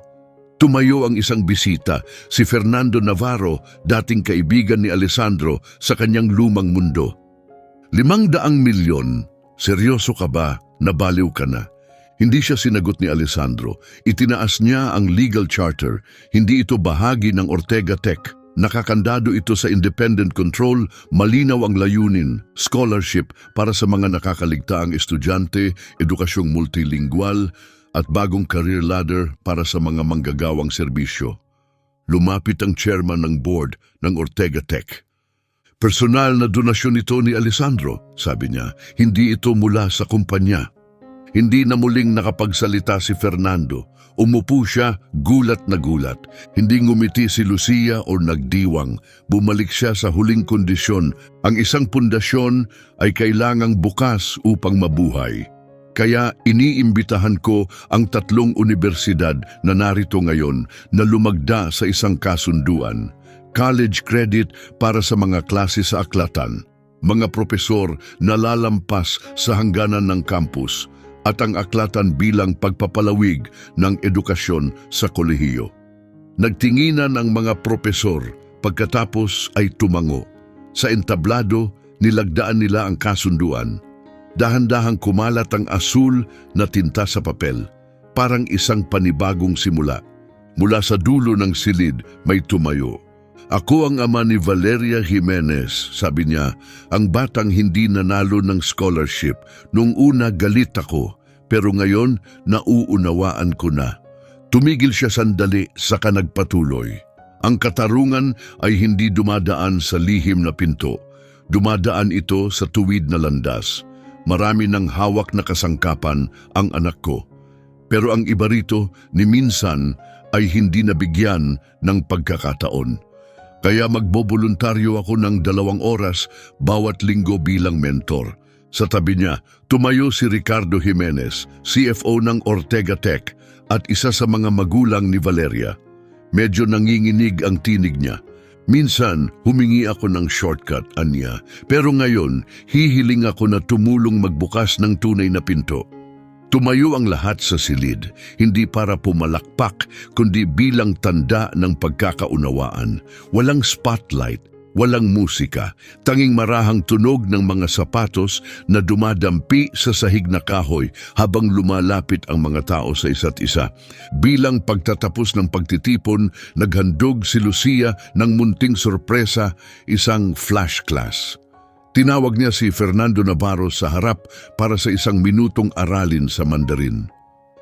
Tumayo ang isang bisita, si Fernando Navarro, dating kaibigan ni Alessandro sa kanyang lumang mundo. 500 milyon, seryoso ka ba? Nabaliw ka na. Hindi siya sinagot ni Alessandro. Itinaas niya ang legal charter. Hindi ito bahagi ng Ortega Tech. Nakakandado ito sa independent control, malinaw ang layunin, scholarship para sa mga nakakaligtaang estudyante, edukasyong multilingual, at bagong career ladder para sa mga manggagawang serbisyo. Lumapit ang chairman ng board ng Ortega Tech. Personal na donasyon ito ni Alessandro, sabi niya, hindi ito mula sa kumpanya. Hindi na muling nakapagsalita si Fernando. Umupo siya, gulat na gulat. Hindi ngumiti si Lucia o nagdiwang. Bumalik siya sa huling kondisyon. Ang isang pundasyon ay kailangang bukas upang mabuhay. Kaya iniimbitahan ko ang 3 universidad na narito ngayon na lumagda sa isang kasunduan. College credit para sa mga klase sa aklatan, mga propesor na lalampas sa hangganan ng campus, at ang aklatan bilang pagpapalawig ng edukasyon sa kolehiyo. Nagtinginan ang mga propesor pagkatapos ay tumango. Sa entablado, nilagdaan nila ang kasunduan. Dahan-dahang kumalat ang asul na tinta sa papel, parang isang panibagong simula. Mula sa dulo ng silid may tumayo. Ako ang ama ni Valeria Jimenez, sabi niya, ang batang hindi nanalo ng scholarship. Nung una galit ako, pero ngayon nauunawaan ko na. Tumigil siya sandali saka nagpatuloy. Ang katarungan ay hindi dumadaan sa lihim na pinto. Dumadaan ito sa tuwid na landas. Marami ng hawak na kasangkapan ang anak ko. Pero ang iba rito, ni minsan, ay hindi nabigyan ng pagkakataon. Kaya magboboluntaryo ako ng 2 oras bawat linggo bilang mentor. Sa tabi niya, tumayo si Ricardo Jimenez, CFO ng Ortega Tech at isa sa mga magulang ni Valeria. Medyo nanginginig ang tinig niya. Minsan, humingi ako ng shortcut, anya. Pero ngayon, hihiling ako na tumulong magbukas ng tunay na pinto. Tumayo ang lahat sa silid, hindi para pumalakpak, kundi bilang tanda ng pagkakaunawaan. Walang spotlight, walang musika, tanging marahang tunog ng mga sapatos na dumadampi sa sahig na kahoy habang lumalapit ang mga tao sa isa't isa. Bilang pagtatapos ng pagtitipon, naghandog si Lucia ng munting sorpresa, isang flash class. Tinawag niya si Fernando Navarro sa harap para sa 1 minutong aralin sa Mandarin.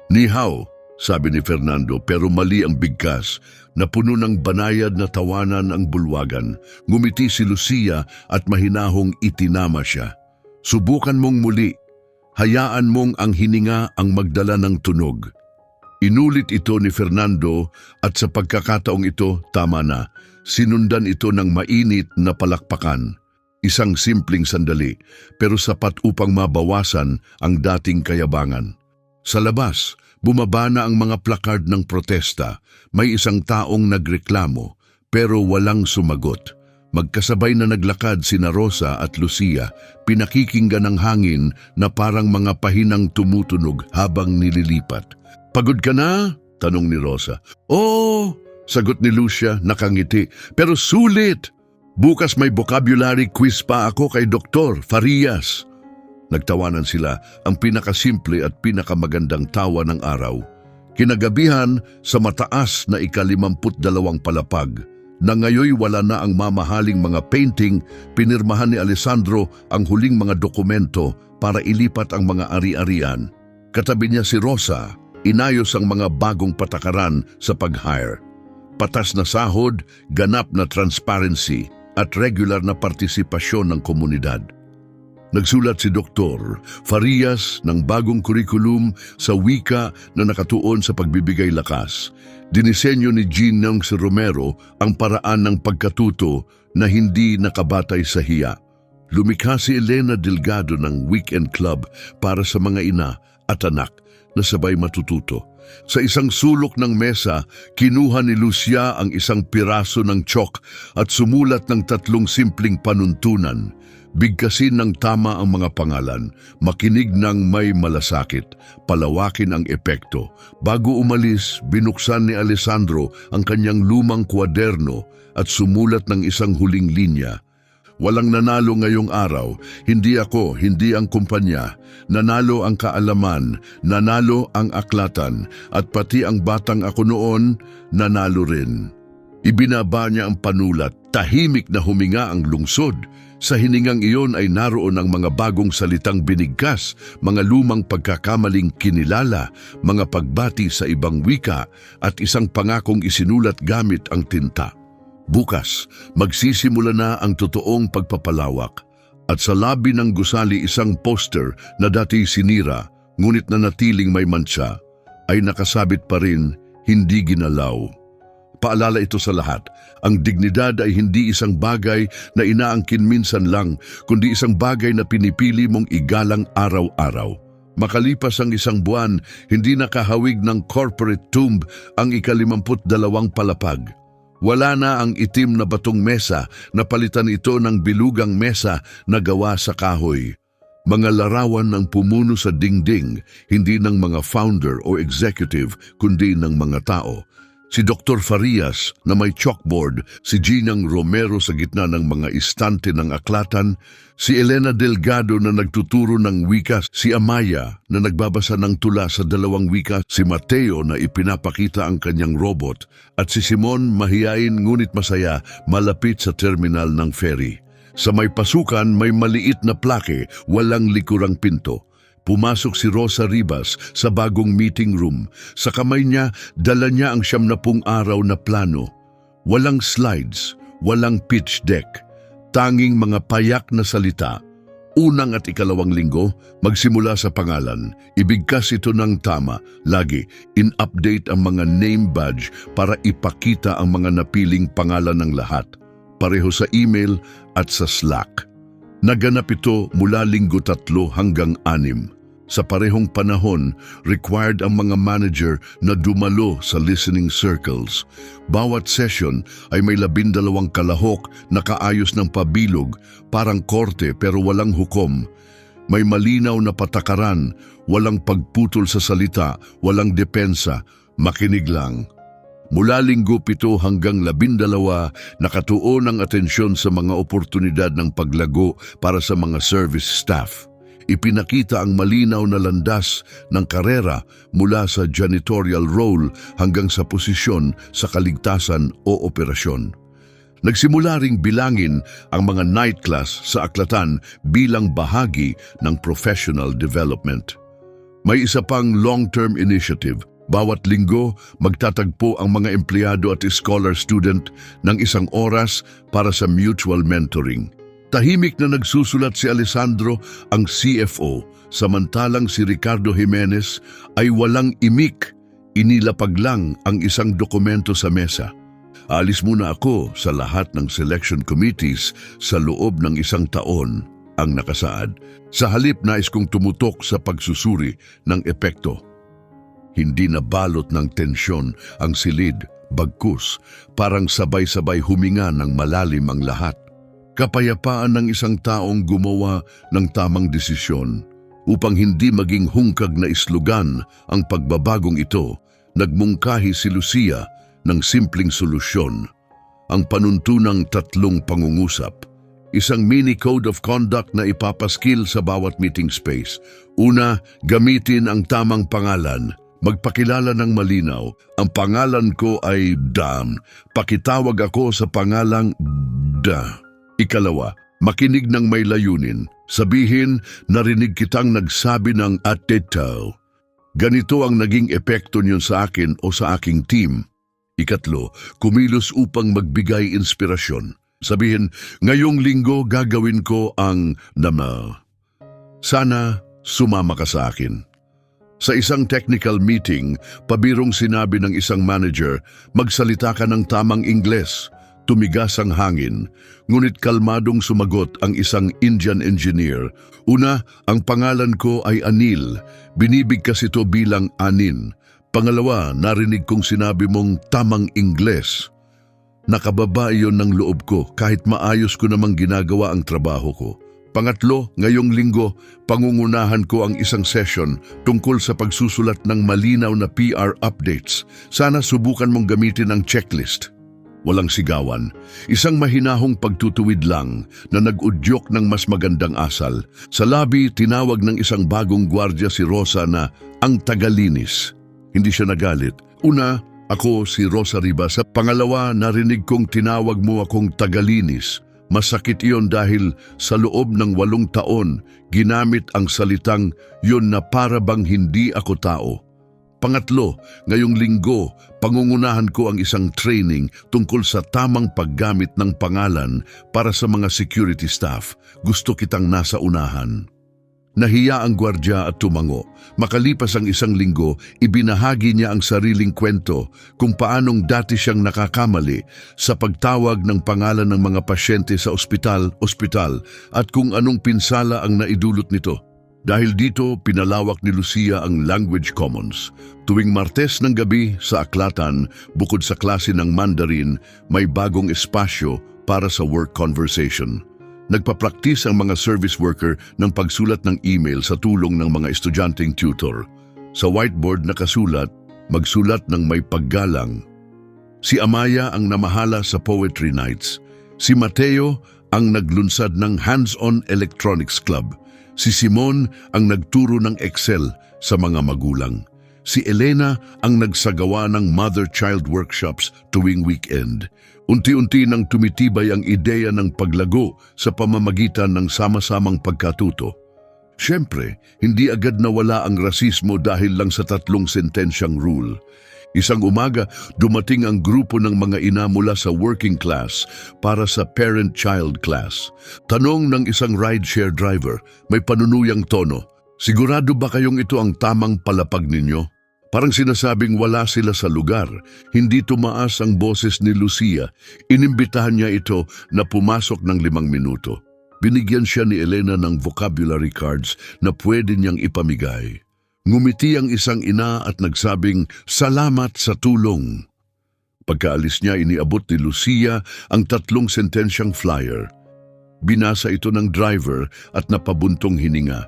Ni hao, sabi ni Fernando, pero mali ang bigkas. Napuno ng banayad na tawanan ang bulwagan. Ngumiti si Lucia at mahinahong itinama siya. Subukan mong muli. Hayaan mong ang hininga ang magdala ng tunog. Inulit ito ni Fernando at sa pagkakataong ito, tama na. Sinundan ito ng mainit na palakpakan. Isang simpleng sandali, pero sapat upang mabawasan ang dating kayabangan. Sa labas, bumaba na ang mga placard ng protesta. May isang taong nagreklamo, pero walang sumagot. Magkasabay na naglakad sina Rosa at Lucia, pinakikinggan ng hangin na parang mga pahinang tumutunog habang nililipat. Pagod ka na? Tanong ni Rosa. Oo, sagot ni Lucia, nakangiti. Pero sulit! Bukas may vocabulary quiz pa ako kay Dr. Farias. Nagtawanan sila, ang pinakasimple at pinakamagandang tawa ng araw. Kinagabihan sa mataas na ika-52 palapag, na ngayoy wala na ang mamahaling mga painting, pinirmahan ni Alessandro ang huling mga dokumento para ilipat ang mga ari-arian. Katabi niya si Rosa, inayos ang mga bagong patakaran sa pag-hire. Patas na sahod, ganap na transparency at regular na partisipasyon ng komunidad. Nagsulat si Dr. Farias ng bagong kurikulum sa wika na nakatuon sa pagbibigay lakas. Dinisenyo ni Jean Nongs Romero ang paraan ng pagkatuto na hindi nakabatay sa hiya. Lumikha si Elena Delgado ng Weekend Club para sa mga ina at anak na sabay matututo. Sa isang sulok ng mesa, kinuha ni Lucia ang isang piraso ng chalk at sumulat ng 3 simpleng panuntunan. Bigkasin ng tama ang mga pangalan, makinig ng may malasakit, palawakin ang epekto. Bago umalis, binuksan ni Alessandro ang kanyang lumang kwaderno at sumulat ng isang huling linya. Walang nanalo ngayong araw, hindi ako, hindi ang kumpanya. Nanalo ang kaalaman, nanalo ang aklatan, at pati ang batang ako noon, nanalo rin. Ibinaba niya ang panulat, tahimik na huminga ang lungsod. Sa hiningang iyon ay naroon ang mga bagong salitang binigkas, mga lumang pagkakamaling kinilala, mga pagbati sa ibang wika at isang pangakong isinulat gamit ang tinta. Bukas, magsisimula na ang totoong pagpapalawak. At sa labi ng gusali isang poster na dati sinira, ngunit na natiling may mantsa, ay nakasabit pa rin, hindi ginalaw. Paalala ito sa lahat, ang dignidad ay hindi isang bagay na inaangkin minsan lang, kundi isang bagay na pinipili mong igalang araw-araw. Makalipas ang isang buwan, hindi nakahawig ng corporate tomb ang ika-52 palapag. Wala na ang itim na batong mesa, napalitan ito ng bilugang mesa na gawa sa kahoy. Mga larawan ng pumuno sa dingding, hindi ng mga founder o executive, kundi ng mga tao. Si Dr. Farias na may chalkboard, si Ginang Romero sa gitna ng mga istante ng aklatan, si Elena Delgado na nagtuturo ng wika, si Amaya na nagbabasa ng tula sa 2 wika, si Mateo na ipinapakita ang kanyang robot, at si Simon mahiyain ngunit masaya malapit sa terminal ng ferry. Sa may pasukan may maliit na plake, walang likurang pinto. Pumasok si Rosa Ribas sa bagong meeting room. Sa kamay niya, dala niya ang 70 araw na plano. Walang slides, walang pitch deck. Tanging mga payak na salita. Unang at ikalawang linggo, magsimula sa pangalan. Ibigkas ito ng tama. Lagi, in-update ang mga name badge para ipakita ang mga napiling pangalan ng lahat. Pareho sa email at sa Slack. Naganap ito mula linggo 3 hanggang 6. Sa parehong panahon, required ang mga manager na dumalo sa listening circles. Bawat session ay may 12 kalahok na kaayos ng pabilog, parang korte pero walang hukom. May malinaw na patakaran, walang pagputol sa salita, walang depensa, makinig lang. Mula linggo 7 hanggang 12, nakatuon ang atensyon sa mga oportunidad ng paglago para sa mga service staff. Ipinakita ang malinaw na landas ng karera mula sa janitorial role hanggang sa posisyon sa kaligtasan o operasyon. Nagsimula ring bilangin ang mga night class sa aklatan bilang bahagi ng professional development. May isa pang long-term initiative. Bawat linggo, magtatagpo ang mga empleyado at scholar student ng 1 oras para sa mutual mentoring. Tahimik na nagsusulat si Alessandro, ang CFO, samantalang si Ricardo Jimenez ay walang imik, inilapag lang ang isang dokumento sa mesa. Alis muna ako sa lahat ng selection committees sa loob ng 1 taon, ang nakasaad. Sa halip nais kong tumutok sa pagsusuri ng epekto. Hindi na balot ng tensyon ang silid, bagkus, parang sabay-sabay huminga ng malalim ang lahat. Kapayapaan ng isang taong gumawa ng tamang desisyon. Upang hindi maging hungkag na islugan ang pagbabagong ito, nagmungkahi si Lucia ng simpleng solusyon. ang panuntunang 3 pangungusap. Isang mini code of conduct na ipapaskil sa bawat meeting space. Una, gamitin ang tamang pangalan. Magpakilala ng malinaw. Ang pangalan ko ay Dan. Pakitawag ako sa pangalang Da. Ikalawa, makinig ng may layunin. Sabihin, narinig kitang nagsabi ng atetaw. Ganito ang naging epekto niyon sa akin o sa aking team. Ikatlo, kumilos upang magbigay inspirasyon. Sabihin, ngayong linggo gagawin ko ang nama. Sana sumama ka sa akin. Sa isang technical meeting, pabirong sinabi ng isang manager, magsalita ka ng tamang Ingles. Tumigas ang hangin, ngunit kalmadong sumagot ang isang Indian engineer. Una, ang pangalan ko ay Anil. Binibigkas ito bilang Anin. Pangalawa, narinig kong sinabi mong tamang Ingles. Nakababa iyon ng loob ko kahit maayos ko namang ginagawa ang trabaho ko. Pangatlo, ngayong linggo, pangungunahan ko ang isang session tungkol sa pagsusulat ng malinaw na PR updates. Sana subukan mong gamitin ang checklist. Walang sigawan. Isang mahinahong pagtutuwid lang na nag-udyok ng mas magandang asal. Sa labi, tinawag ng isang bagong gwardya si Rosa na ang tagalinis. Hindi siya nagalit. Una, ako si Rosa Ribas. Pangalawa, narinig kong tinawag mo akong tagalinis. Masakit iyon dahil sa loob ng 8 taon, ginamit ang salitang yun na para bang hindi ako tao. Pangatlo, ngayong linggo, pangungunahan ko ang isang training tungkol sa tamang paggamit ng pangalan para sa mga security staff. Gusto kitang nasa unahan. Nahiya ang gwardya at tumango. Makalipas ang 1 linggo, ibinahagi niya ang sariling kwento kung paanong dati siyang nakakamali sa pagtawag ng pangalan ng mga pasyente sa ospital at kung anong pinsala ang naidulot nito. Dahil dito, pinalawak ni Lucia ang Language Commons. Tuwing Martes ng gabi sa aklatan, bukod sa klase ng Mandarin, may bagong espasyo para sa work conversation. Nagpapraktis ang mga service worker ng pagsulat ng email sa tulong ng mga estudyanteng tutor. Sa whiteboard nakasulat, magsulat ng may paggalang. Si Amaya ang namahala sa Poetry Nights. Si Mateo ang naglunsad ng Hands-on Electronics Club. Si Simon ang nagturo ng Excel sa mga magulang. Si Elena ang nagsagawa ng mother-child workshops tuwing weekend. Unti-unti nang tumitibay ang ideya ng paglago sa pamamagitan ng sama-samang pagkatuto. Siyempre, hindi agad nawala ang rasismo dahil lang sa 3 sentensyang rule. Isang umaga, dumating ang grupo ng mga ina mula sa working class para sa parent-child class. Tanong ng isang rideshare driver, may panunuyang tono, sigurado ba kayong ito ang tamang palapag ninyo? Parang sinasabing wala sila sa lugar. Hindi tumaas ang boses ni Lucia. Inimbitahan niya ito na pumasok ng 5 minuto. Binigyan siya ni Elena ng vocabulary cards na pwede niyang ipamigay. Ngumiti ang isang ina at nagsabing, salamat sa tulong. Pagkaalis niya, iniabot ni Lucia ang 3 sentensyang flyer. Binasa ito ng driver at napabuntong hininga.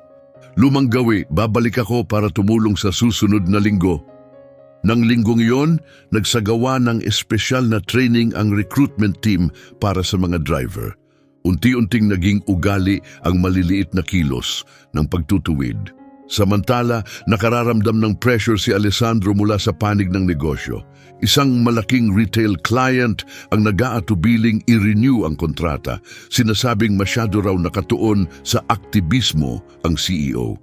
Lumang gawi, babalik ako para tumulong sa susunod na linggo. Nang linggong iyon, nagsagawa ng espesyal na training ang recruitment team para sa mga driver. Unti-unting naging ugali ang maliliit na kilos ng pagtutuwid. Samantala, nakararamdam ng pressure si Alessandro mula sa panig ng negosyo. Isang malaking retail client ang nag-aatubiling i-renew ang kontrata. Sinasabing masyado raw nakatuon sa aktivismo ang CEO.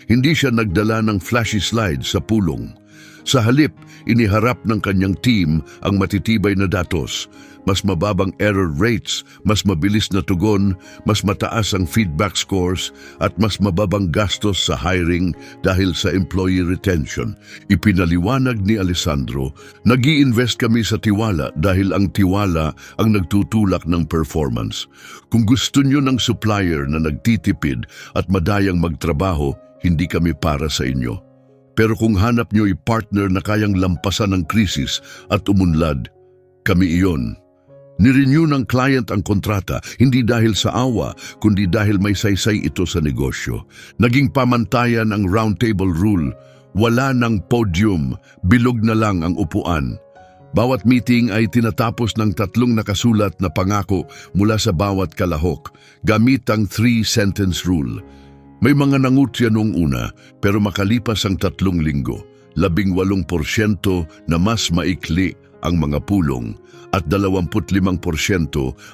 Hindi siya nagdala ng flashy slides sa pulong. Sa halip, iniharap ng kanyang team ang matitibay na datos. Mas mababang error rates, mas mabilis na tugon, mas mataas ang feedback scores, at mas mababang gastos sa hiring dahil sa employee retention. Ipinaliwanag ni Alessandro, nag-i-invest kami sa tiwala dahil ang tiwala ang nagtutulak ng performance. Kung gusto nyo ng supplier na nagtitipid at madayang magtrabaho, hindi kami para sa inyo. Pero kung hanap nyo i-partner na kayang lampasan ng krisis at umunlad, kami iyon. Nirenew ng client ang kontrata, hindi dahil sa awa, kundi dahil may saysay ito sa negosyo. Naging pamantayan ang roundtable rule. Wala ng podium, bilog na lang ang upuan. Bawat meeting ay tinatapos ng 3 nakasulat na pangako mula sa bawat kalahok gamit ang 3-sentence rule. May mga nangutya noong una pero makalipas ang 3 linggo, 18% na mas maikli ang mga pulong at 25%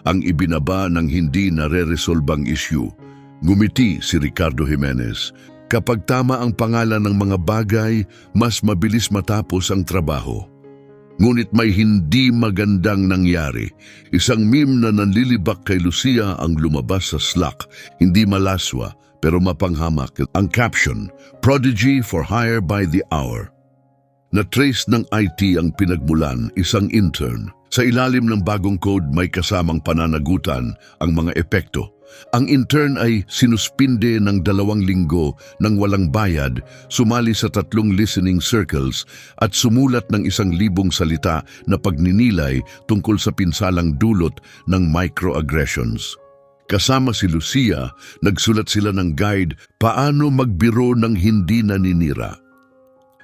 ang ibinaba ng hindi nare-resolbang issue. Ngumiti si Ricardo Jimenez. Kapag tama ang pangalan ng mga bagay, mas mabilis matapos ang trabaho. Ngunit may hindi magandang nangyari. Isang meme na nanlilibak kay Lucia ang lumabas sa Slack, hindi malaswa pero mapanghamak. Ang caption, "Prodigy for hire by the hour." Na-trace ng IT ang pinagmulan, isang intern. Sa ilalim ng bagong code may kasamang pananagutan ang mga epekto. Ang intern ay sinuspinde ng 2 linggo ng walang bayad, sumali sa 3 listening circles at sumulat ng 1,000 salita na pagninilay tungkol sa pinsalang dulot ng microaggressions. Kasama si Lucia, nagsulat sila ng guide paano magbiro ng hindi naninira.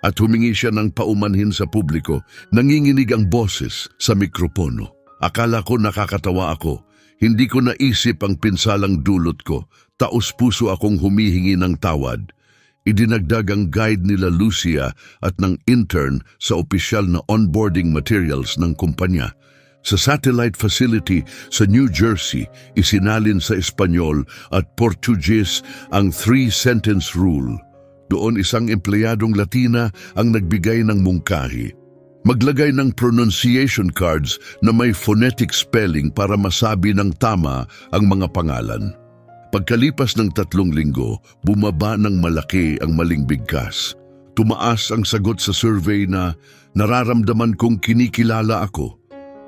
At humingi siya ng paumanhin sa publiko, nanginginig ang boses sa mikropono. Akala ko nakakatawa ako. Hindi ko naisip ang pinsalang dulot ko. Taos-puso akong humihingi ng tawad. Idinagdag ang guide nila Lucia at ng intern sa opisyal na onboarding materials ng kumpanya. Sa satellite facility sa New Jersey, isinalin sa Espanyol at Portuguese ang 3-sentence rule. Doon isang empleyadong Latina ang nagbigay ng mungkahi. Maglagay ng pronunciation cards na may phonetic spelling para masabi ng tama ang mga pangalan. Pagkalipas ng 3 linggo, bumaba ng malaki ang maling bigkas. Tumaas ang sagot sa survey na nararamdaman kong kinikilala ako.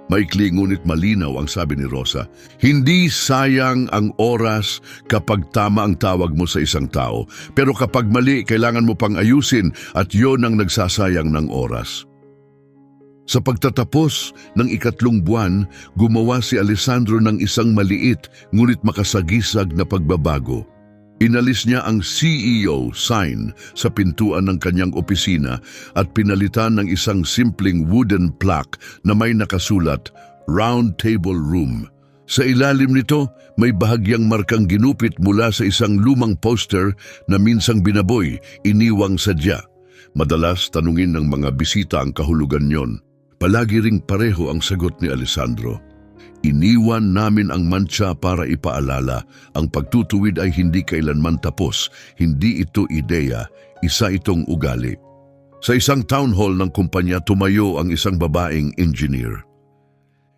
Maikli ngunit malinaw ang sabi ni Rosa, hindi sayang ang oras kapag tama ang tawag mo sa isang tao, pero kapag mali, kailangan mo pang ayusin at yon ang nagsasayang ng oras. Sa pagtatapos ng 3 buwan, gumawa si Alessandro ng isang maliit ngunit makasagisag na pagbabago. Inalis niya ang CEO sign sa pintuan ng kanyang opisina at pinalitan ng isang simpleng wooden plaque na may nakasulat, Round Table Room. Sa ilalim nito, may bahagyang markang ginupit mula sa isang lumang poster na minsang binaboy, iniwang sadya. Madalas tanungin ng mga bisita ang kahulugan niyon. Palagi ring pareho ang sagot ni Alessandro. Iniwan namin ang mantsa para ipaalala, ang pagtutuwid ay hindi kailanman tapos, hindi ito ideya, isa itong ugali. Sa isang town hall ng kumpanya tumayo ang isang babaeng engineer.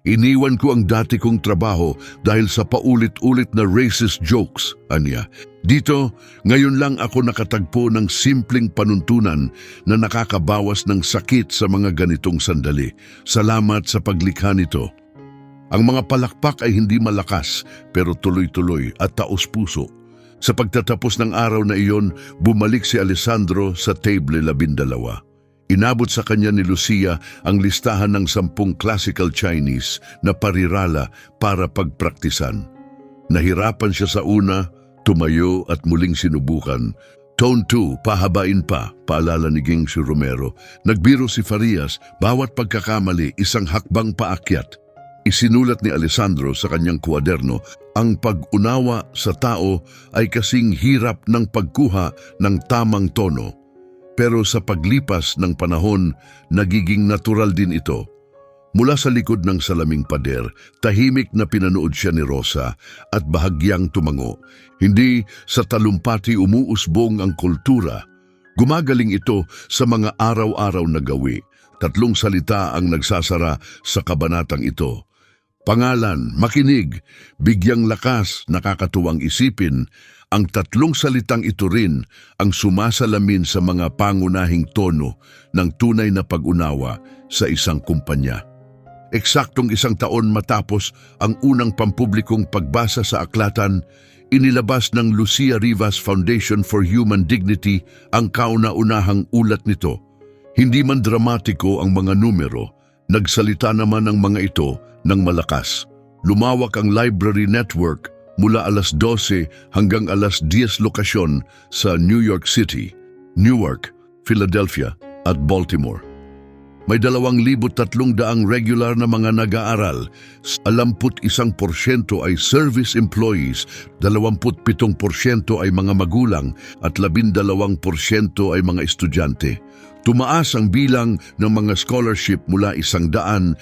Iniwan ko ang dati kong trabaho dahil sa paulit-ulit na racist jokes, anya. Dito, ngayon lang ako nakatagpo ng simpleng panuntunan na nakakabawas ng sakit sa mga ganitong sandali. Salamat sa paglikha nito. Ang mga palakpak ay hindi malakas pero tuloy-tuloy at taos-puso. Sa pagtatapos ng araw na iyon, bumalik si Alessandro sa table 12. Inabot sa kanya ni Lucia ang listahan ng 10 classical Chinese na parirala para pagpraktisan. Nahirapan siya sa una, tumayo at muling sinubukan. Tone 2, pahabain pa, paalala ni Gingsy Romero. Nagbiro si Farias, bawat pagkakamali isang hakbang paakyat. Isinulat ni Alessandro sa kanyang kwaderno, ang pag-unawa sa tao ay kasing hirap ng pagkuha ng tamang tono. Pero sa paglipas ng panahon, nagiging natural din ito. Mula sa likod ng salaming pader, tahimik na pinanood siya ni Rosa at bahagyang tumango. Hindi sa talumpati umuusbong ang kultura. Gumagaling ito sa mga araw-araw na gawi. 3 salita ang nagsasara sa kabanatang ito. Pangalan, makinig, bigyang lakas, nakakatuwang isipin. Ang 3 salitang ito rin ang sumasalamin sa mga pangunahing tono ng tunay na pag-unawa sa isang kumpanya. Eksaktong 1 taon matapos ang unang pampublikong pagbasa sa aklatan, inilabas ng Lucia Rivas Foundation for Human Dignity ang kauna-unahang ulat nito. Hindi man dramatiko ang mga numero, nagsalita naman ang mga ito ng malakas. Lumawak ang library network mula alas 12 hanggang alas 10 lokasyon sa New York City, Newark, Philadelphia at Baltimore. May 2,300 regular na mga nag-aaral. 61% ay service employees, 27% ay mga magulang at 12% ay mga estudyante. Tumaas ang bilang ng mga scholarship mula 150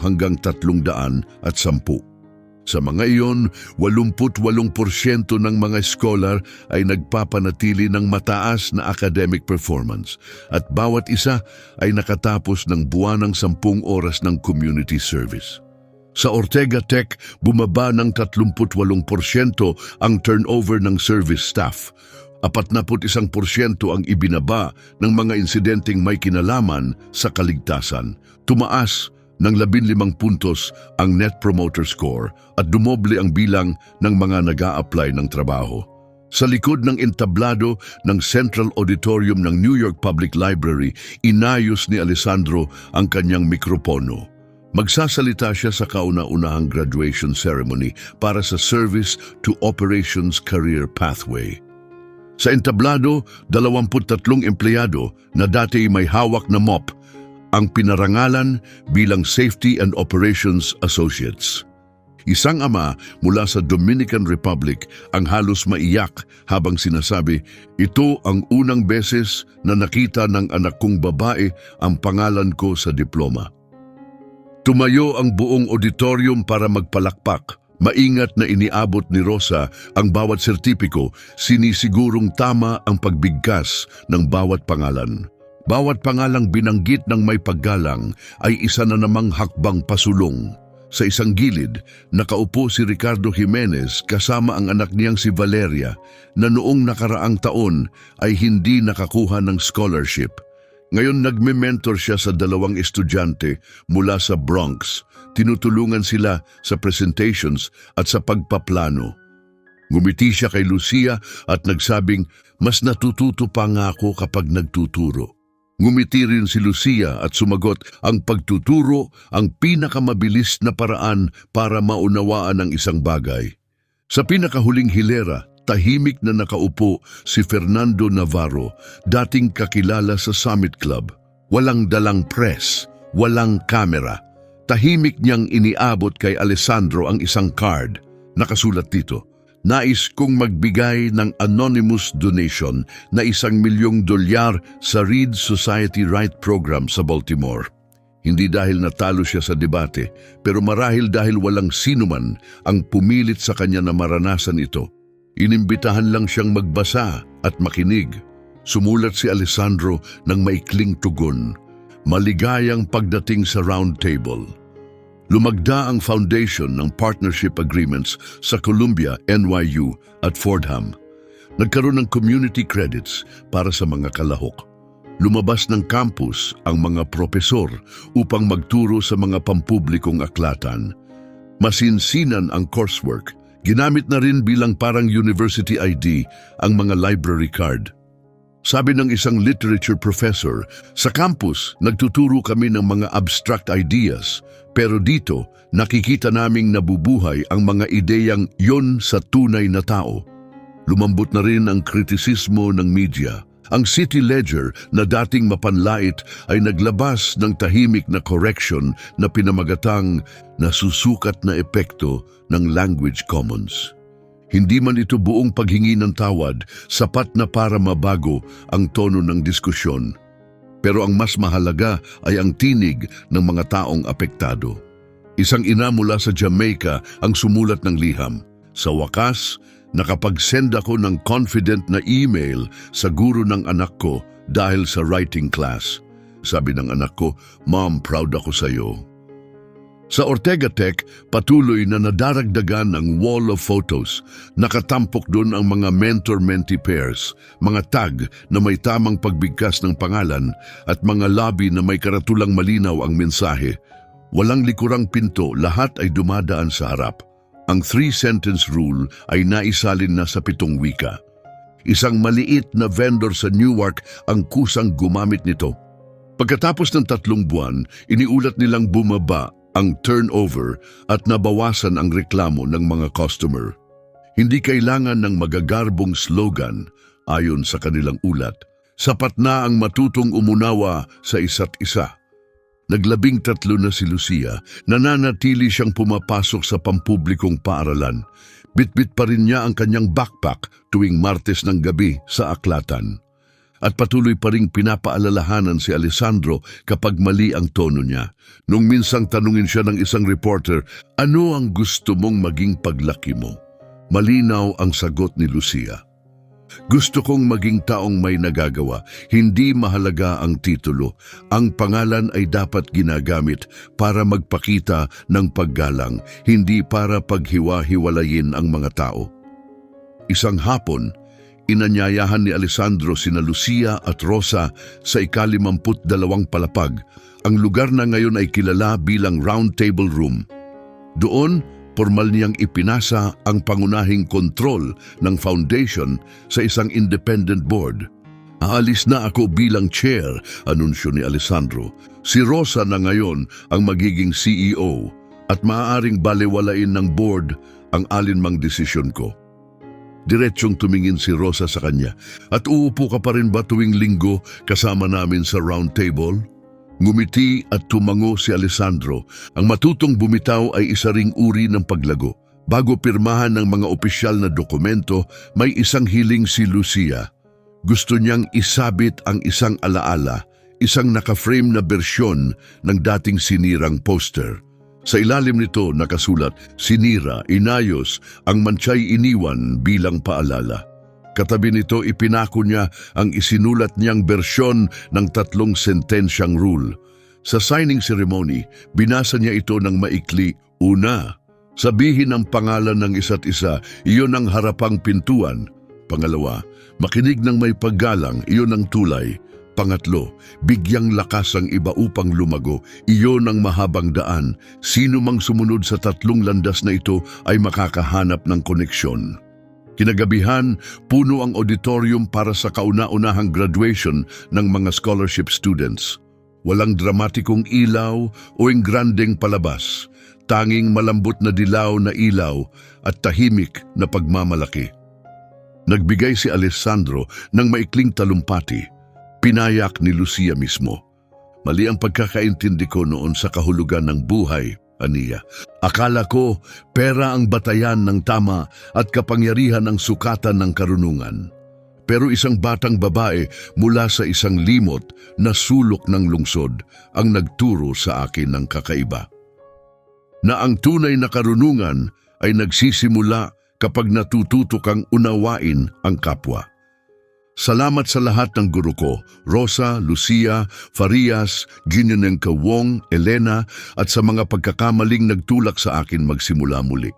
hanggang 310. Sa mga iyon, 88% ng mga scholar ay nagpapanatili ng mataas na academic performance at bawat isa ay nakatapos ng buwanang 10 oras ng community service. Sa Ortega Tech, bumaba ng 38% ang turnover ng service staff. 41% ang ibinaba ng mga insidenteng may kinalaman sa kaligtasan. Tumaas ng 15 puntos ang Net Promoter Score at dumoble ang bilang ng mga nag-a-apply ng trabaho. Sa likod ng entablado ng Central Auditorium ng New York Public Library, inayos ni Alessandro ang kanyang mikropono. Magsasalita siya sa kauna-unahang graduation ceremony para sa Service to Operations Career Pathway. Sa entablado, 23 empleyado na dati may hawak na mop ang pinarangalan bilang Safety and Operations Associates. Isang ama mula sa Dominican Republic ang halos maiyak habang sinasabi, "Ito ang unang beses na nakita ng anak kong babae ang pangalan ko sa diploma." Tumayo ang buong auditorium para magpalakpak. Maingat na iniabot ni Rosa ang bawat sertipiko, sinisigurong tama ang pagbigkas ng bawat pangalan. Bawat pangalang binanggit ng may paggalang ay isa na namang hakbang pasulong. Sa isang gilid, nakaupo si Ricardo Jimenez kasama ang anak niyang si Valeria na noong nakaraang taon ay hindi nakakuha ng scholarship. Ngayon nagme-mentor siya sa 2 estudyante mula sa Bronx. Tinutulungan sila sa presentations at sa pagpaplano. Ngumiti siya kay Lucia at nagsabing, "Mas natututo pa nga ako kapag nagtuturo." Ngumiti rin si Lucia at sumagot, "Ang pagtuturo ang pinakamabilis na paraan para maunawaan ang isang bagay." Sa pinakahuling hilera, tahimik na nakaupo si Fernando Navarro, dating kakilala sa Summit Club. Walang dalang press, walang kamera. Tahimik niyang iniabot kay Alessandro ang isang card. Nakasulat dito, "Nais kong magbigay ng anonymous donation na $1,000,000 sa Reed Society Right Program sa Baltimore." Hindi dahil natalo siya sa debate, pero marahil dahil walang sinuman ang pumilit sa kanya na maranasan ito. Inimbitahan lang siyang magbasa at makinig. Sumulat si Alessandro ng maikling tugon, "Maligayang pagdating sa round table." Lumagda ang foundation ng partnership agreements sa Columbia, NYU at Fordham. Nagkaroon ng community credits para sa mga kalahok. Lumabas ng campus ang mga propesor upang magturo sa mga pampublikong aklatan. Masinsinan ang coursework. Ginamit na rin bilang parang university ID ang mga library card. Sabi ng isang literature professor, "Sa campus, nagtuturo kami ng mga abstract ideas, pero dito, nakikita naming nabubuhay ang mga ideyang yon sa tunay na tao." Lumambot na rin ang kritisismo ng media. Ang City Ledger na dating mapanlait ay naglabas ng tahimik na correction na pinamagatang nasusukat na epekto ng language commons. Hindi man ito buong paghingi ng tawad, sapat na para mabago ang tono ng diskusyon. Pero ang mas mahalaga ay ang tinig ng mga taong apektado. Isang ina mula sa Jamaica ang sumulat ng liham. "Sa wakas, nakapag-send ako ng confident na email sa guro ng anak ko dahil sa writing class. Sabi ng anak ko, 'Mom, proud ako sa iyo.'" Sa Ortega Tech, patuloy na nadaragdagan ang wall of photos. Nakatampok doon ang mga mentor-mentee pairs, mga tag na may tamang pagbigkas ng pangalan at mga lobby na may karatulang malinaw ang mensahe. Walang likurang pinto, lahat ay dumadaan sa harap. Ang 3-sentence rule ay naisalin na sa 7 wika. Isang maliit na vendor sa Newark ang kusang gumamit nito. Pagkatapos ng 3 buwan, iniulat nilang bumaba ang turnover at nabawasan ang reklamo ng mga customer. Hindi kailangan ng magagarbong slogan ayon sa kanilang ulat. Sapat na ang matutong umunawa sa isa't isa. Naglabing-3 na si Lucia, nananatili siyang pumapasok sa pampublikong paaralan. Bitbit pa rin niya ang kanyang backpack tuwing Martes ng gabi sa aklatan. At patuloy pa ring pinapaalalahanan si Alessandro kapag mali ang tono niya. Nung minsang tanungin siya ng isang reporter, ano ang gusto mong maging paglaki mo? Malinaw ang sagot ni Lucia. Gusto kong maging taong may nagagawa, hindi mahalaga ang titulo. Ang pangalan ay dapat ginagamit para magpakita ng paggalang, hindi para paghiwa-hiwalayin ang mga tao. Isang hapon, inanyayahan ni Alessandro sina Lucia at Rosa sa ika-52 palapag. Ang lugar na ngayon ay kilala bilang Round Table Room. Doon, formal niyang ipinasa ang pangunahing kontrol ng foundation sa isang independent board. Aalis na ako bilang chair, anunsyo ni Alessandro. Si Rosa na ngayon ang magiging CEO at maaaring balewalain ng board ang alinmang desisyon ko. Diretsyong tumingin si Rosa sa kanya. At uupo ka pa rin ba tuwing linggo kasama namin sa round table? Ngumiti at tumango si Alessandro. Ang matutong bumitaw ay isa ring uri ng paglago. Bago pirmahan ng mga opisyal na dokumento, may isang hiling si Lucia. Gusto niyang isabit ang isang alaala, isang naka-frame na bersyon ng dating sinirang poster. Sa ilalim nito nakasulat, sinira, inayos, ang mantsay iniwan bilang paalala. Katabi nito ipinako niya ang isinulat niyang bersyon ng 3 sentensyang rule. Sa signing ceremony, binasa niya ito ng maikli. Una, sabihin ang pangalan ng isa't isa, iyon ang harapang pintuan. Pangalawa, makinig ng may paggalang, iyon ang tulay. Pangatlo, bigyang lakas ang iba upang lumago, iyon ang mahabang daan. Sino mang sumunod sa 3 landas na ito ay makakahanap ng koneksyon. Kinagabihan, puno ang auditorium para sa kauna-unahang graduation ng mga scholarship students. Walang dramatikong ilaw o engrandeng palabas, tanging malambot na dilaw na ilaw at tahimik na pagmamalaki. Nagbigay si Alessandro ng maikling talumpati, pinayak ni Lucia mismo. Mali ang pagkakaintindi ko noon sa kahulugan ng buhay, aniya. Akala ko, pera ang batayan ng tama at kapangyarihan ang sukatan ng karunungan. Pero isang batang babae mula sa isang limot na sulok ng lungsod ang nagturo sa akin ng kakaiba. Na ang tunay na karunungan ay nagsisimula kapag natututo kang unawain ang kapwa. Salamat sa lahat ng guro ko, Rosa, Lucia, Farias, Ginyanengka Wong, Elena at sa mga pagkakamaling nagtulak sa akin magsimula muli.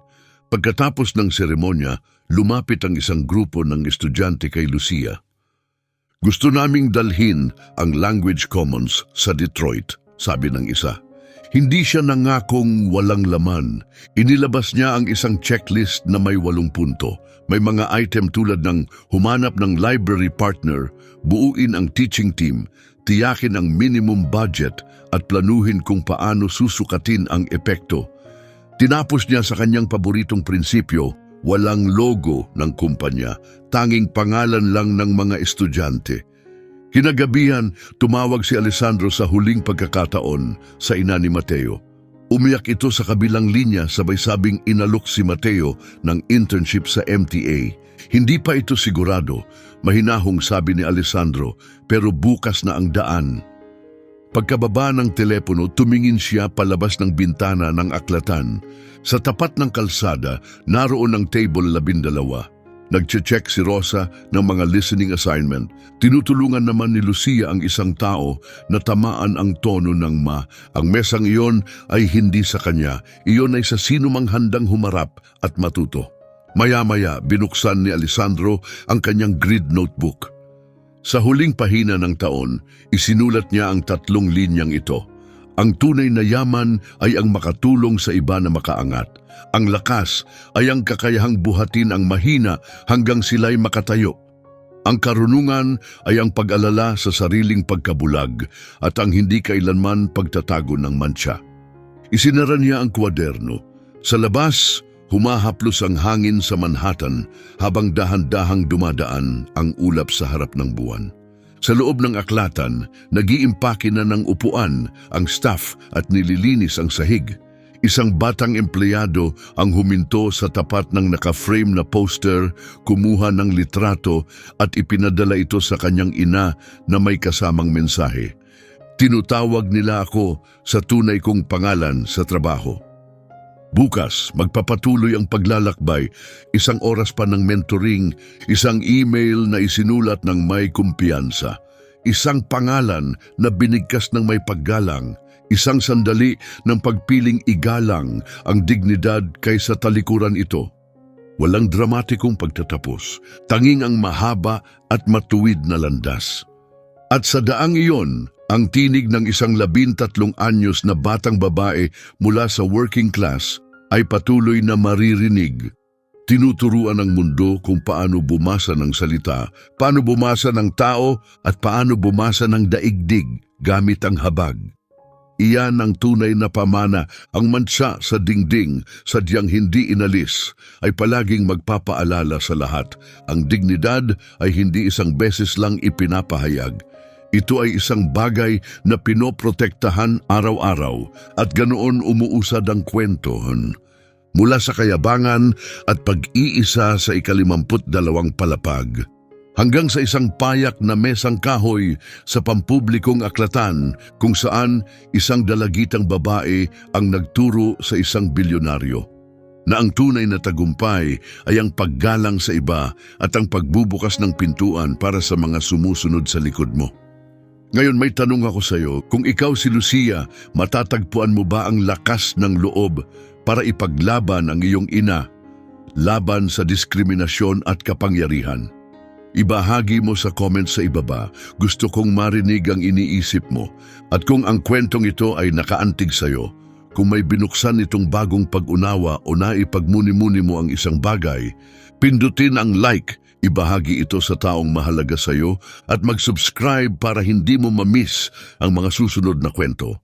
Pagkatapos ng seremonya, lumapit ang isang grupo ng estudyante kay Lucia. Gusto naming dalhin ang Language Commons sa Detroit, sabi ng isa. Hindi siya nangakong walang laman. Inilabas niya ang isang checklist na may 8 punto. May mga item tulad ng humanap ng library partner, buuin ang teaching team, tiyakin ang minimum budget at planuhin kung paano susukatin ang epekto. Tinapos niya sa kanyang paboritong prinsipyo, walang logo ng kumpanya, tanging pangalan lang ng mga estudyante. Kinagabihan, tumawag si Alessandro sa huling pagkakataon sa ina ni Mateo. Umiyak ito sa kabilang linya sabay sabing inalok si Mateo ng internship sa MTA. Hindi pa ito sigurado, mahinahong sabi ni Alessandro, pero bukas na ang daan. Pagkababa ng telepono, tumingin siya palabas ng bintana ng aklatan. Sa tapat ng kalsada, naroon ang table 12. Nagche-check si Rosa ng mga listening assignment. Tinutulungan naman ni Lucia ang isang tao na tamaan ang tono ng ma. Ang mesang iyon ay hindi sa kanya. Iyon ay sa sino mang handang humarap at matuto. Maya-maya, binuksan ni Alessandro ang kanyang grid notebook. Sa huling pahina ng taon, isinulat niya ang 3 linyang ito. Ang tunay na yaman ay ang makatulong sa iba na makaangat. Ang lakas ay ang kakayahang buhatin ang mahina hanggang sila'y makatayo. Ang karunungan ay ang pag-alala sa sariling pagkabulag at ang hindi kailanman pagtatago ng mantsa. Isinara niya ang kwaderno. Sa labas, humahaplos ang hangin sa Manhattan habang dahan-dahang dumadaan ang ulap sa harap ng buwan. Sa loob ng aklatan, nag-iimpake na ng upuan ang staff at nililinis ang sahig. Isang batang empleyado ang huminto sa tapat ng naka-frame na poster, kumuha ng litrato at ipinadala ito sa kanyang ina na may kasamang mensahe. Tinutawag nila ako sa tunay kong pangalan sa trabaho. Bukas, magpapatuloy ang paglalakbay, 1 oras pa ng mentoring, isang email na isinulat ng may kumpiyansa, isang pangalan na binigkas ng may paggalang, isang sandali ng pagpiling igalang ang dignidad kaysa talikuran ito. Walang dramatikong pagtatapos, tanging ang mahaba at matuwid na landas. At sa daang iyon, ang tinig ng isang 13 anyos na batang babae mula sa working class ay patuloy na maririnig. Tinuturuan ng mundo kung paano bumasa ng salita, paano bumasa ng tao at paano bumasa ng daigdig gamit ang habag. Iyan ang tunay na pamana, ang mansa sa dingding, sadyang hindi inalis, ay palaging magpapaalala sa lahat. Ang dignidad ay hindi isang beses lang ipinapahayag. Ito ay isang bagay na pinoprotektahan araw-araw at ganoon umuusad ang kwentohon. Mula sa kayabangan at pag-iisa sa 52 palapag, hanggang sa isang payak na mesang kahoy sa pampublikong aklatan kung saan isang dalagitang babae ang nagturo sa isang bilyonaryo na ang tunay na tagumpay ay ang paggalang sa iba at ang pagbubukas ng pintuan para sa mga sumusunod sa likod mo. Ngayon may tanong ako sa iyo, kung ikaw si Lucia, matatagpuan mo ba ang lakas ng loob para ipaglaban ang iyong ina, laban sa diskriminasyon at kapangyarihan? Ibahagi mo sa comments sa ibaba. Gusto kong marinig ang iniisip mo. At kung ang kwentong ito ay nakaantig sa iyo, kung may binuksan itong bagong pag-unawa o naipagmuni-muni mo ang isang bagay, pindutin ang like, ibahagi ito sa taong mahalaga sa iyo at mag-subscribe para hindi mo ma-miss ang mga susunod na kwento.